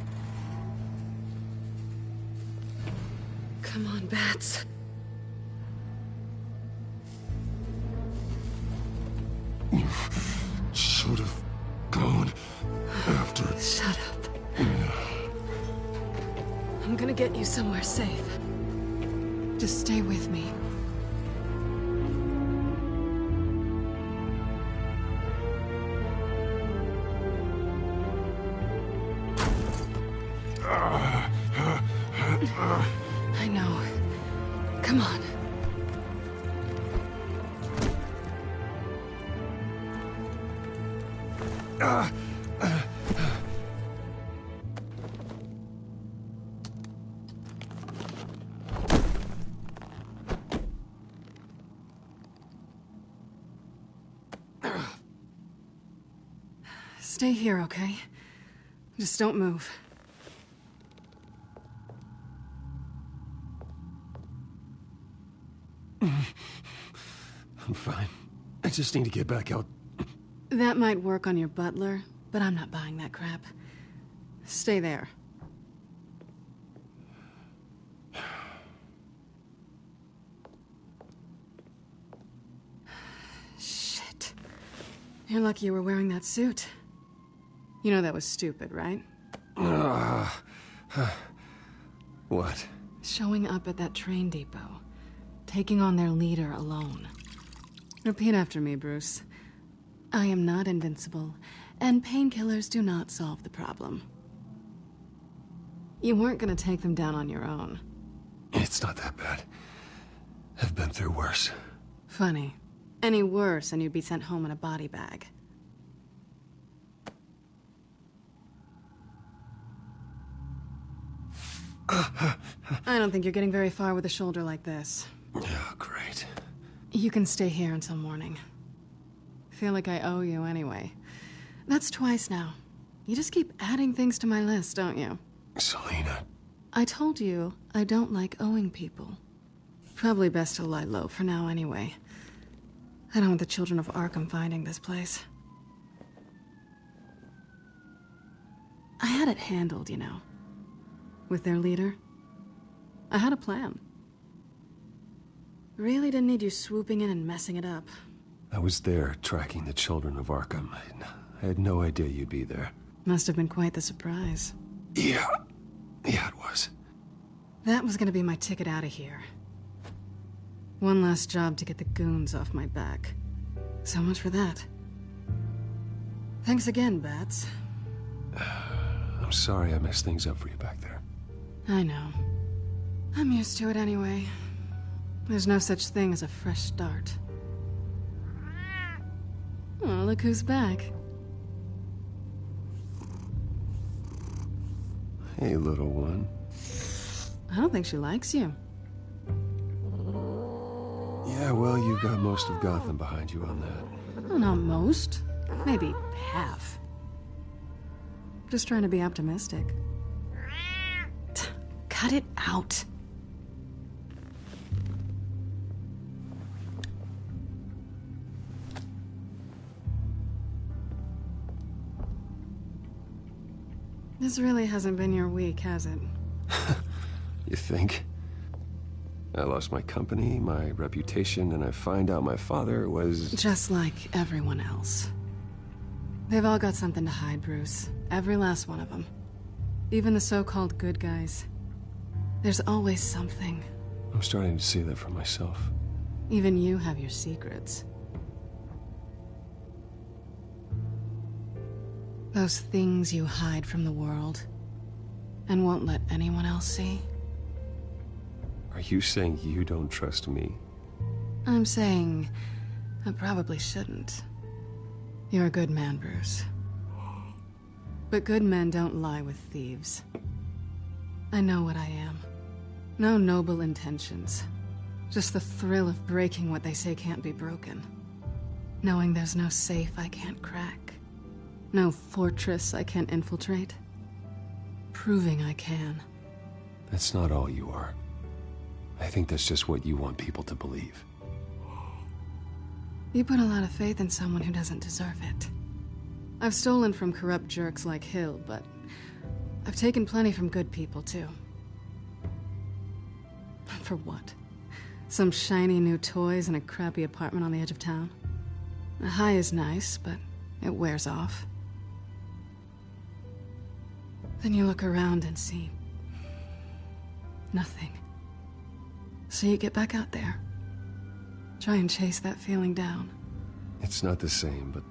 Come on, Bats. You should have gone after it. Shut up. I'm gonna get you somewhere safe. Just stay with me. I know. Come on. Stay here, okay? Just don't move. I'm fine. I just need to get back out. That might work on your butler, but I'm not buying that crap. Stay there. Shit. You're lucky you were wearing that suit. You know that was stupid, right? What? Showing up at that train depot. Taking on their leader alone. Repeat after me, Bruce. I am not invincible, and painkillers do not solve the problem. You weren't gonna take them down on your own. It's not that bad. I've been through worse. Funny. Any worse and you'd be sent home in a body bag. I don't think you're getting very far with a shoulder like this. Oh, great. You can stay here until morning. Feel like I owe you anyway. That's twice now. You just keep adding things to my list, don't you? Selena. I told you I don't like owing people. Probably best to lie low for now anyway. I don't want the children of Arkham finding this place. I had it handled, you know. With their leader. I had a plan. Really didn't need you swooping in and messing it up. I was there tracking the children of Arkham. I had no idea you'd be there. Must have been quite the surprise. Yeah, it was. That was gonna be my ticket out of here. One last job to get the goons off my back. So much for that. Thanks again, Bats. I'm sorry I messed things up for you back there. I know. I'm used to it anyway. There's no such thing as a fresh start. Oh, look who's back. Hey, little one. I don't think she likes you. Yeah, well, you've got most of Gotham behind you on that. Well, not most. Maybe half. Just trying to be optimistic. Cut it out. This really hasn't been your week, has it? You think? I lost my company, my reputation, and I find out my father was... Just like everyone else. They've all got something to hide, Bruce. Every last one of them. Even the so-called good guys. There's always something. I'm starting to see that for myself. Even you have your secrets. Those things you hide from the world and won't let anyone else see. Are you saying you don't trust me? I'm saying I probably shouldn't. You're a good man, Bruce. But good men don't lie with thieves. I know what I am. No noble intentions. Just the thrill of breaking what they say can't be broken. Knowing there's no safe I can't crack. No fortress I can't infiltrate. Proving I can. That's not all you are. I think that's just what you want people to believe. You put a lot of faith in someone who doesn't deserve it. I've stolen from corrupt jerks like Hill, but I've taken plenty from good people, too. For what? Some shiny new toys and a crappy apartment on the edge of town? The high is nice, but it wears off. Then you look around and see nothing. So you get back out there. Try and chase that feeling down. It's not the same, but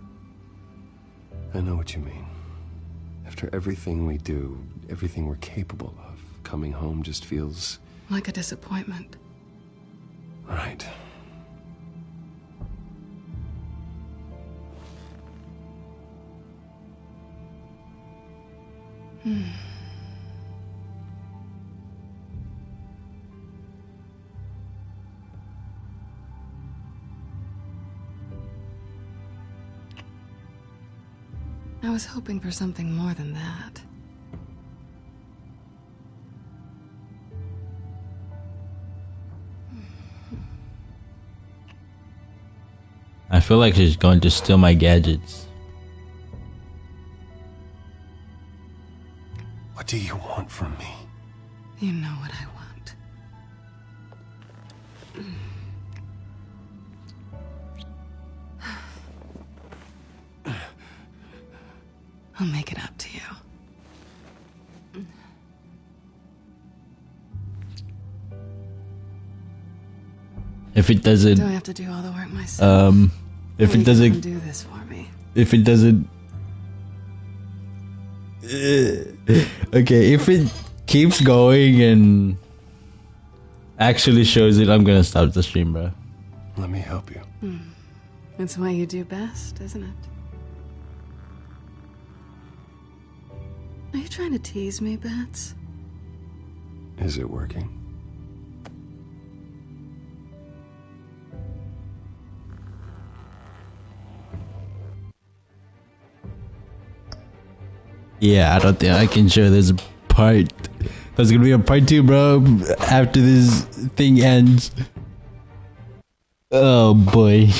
I know what you mean. After everything we do, everything we're capable of, coming home just feels... like a disappointment. Right. I was hoping for something more than that. I feel like she's going to steal my gadgets. What do you want from me? You know what I want. I'll make it up to you. If it doesn't... Do I have to do all the work myself? If it doesn't... do this for me. If it doesn't... Okay, if it keeps going and actually shows it, I'm gonna stop the stream, bro. Let me help you. It's what you do best, isn't it? Are you trying to tease me, Bats? Is it working? Yeah, I don't think I can show this part. There's gonna be a part 2, bro, after this thing ends. Oh boy.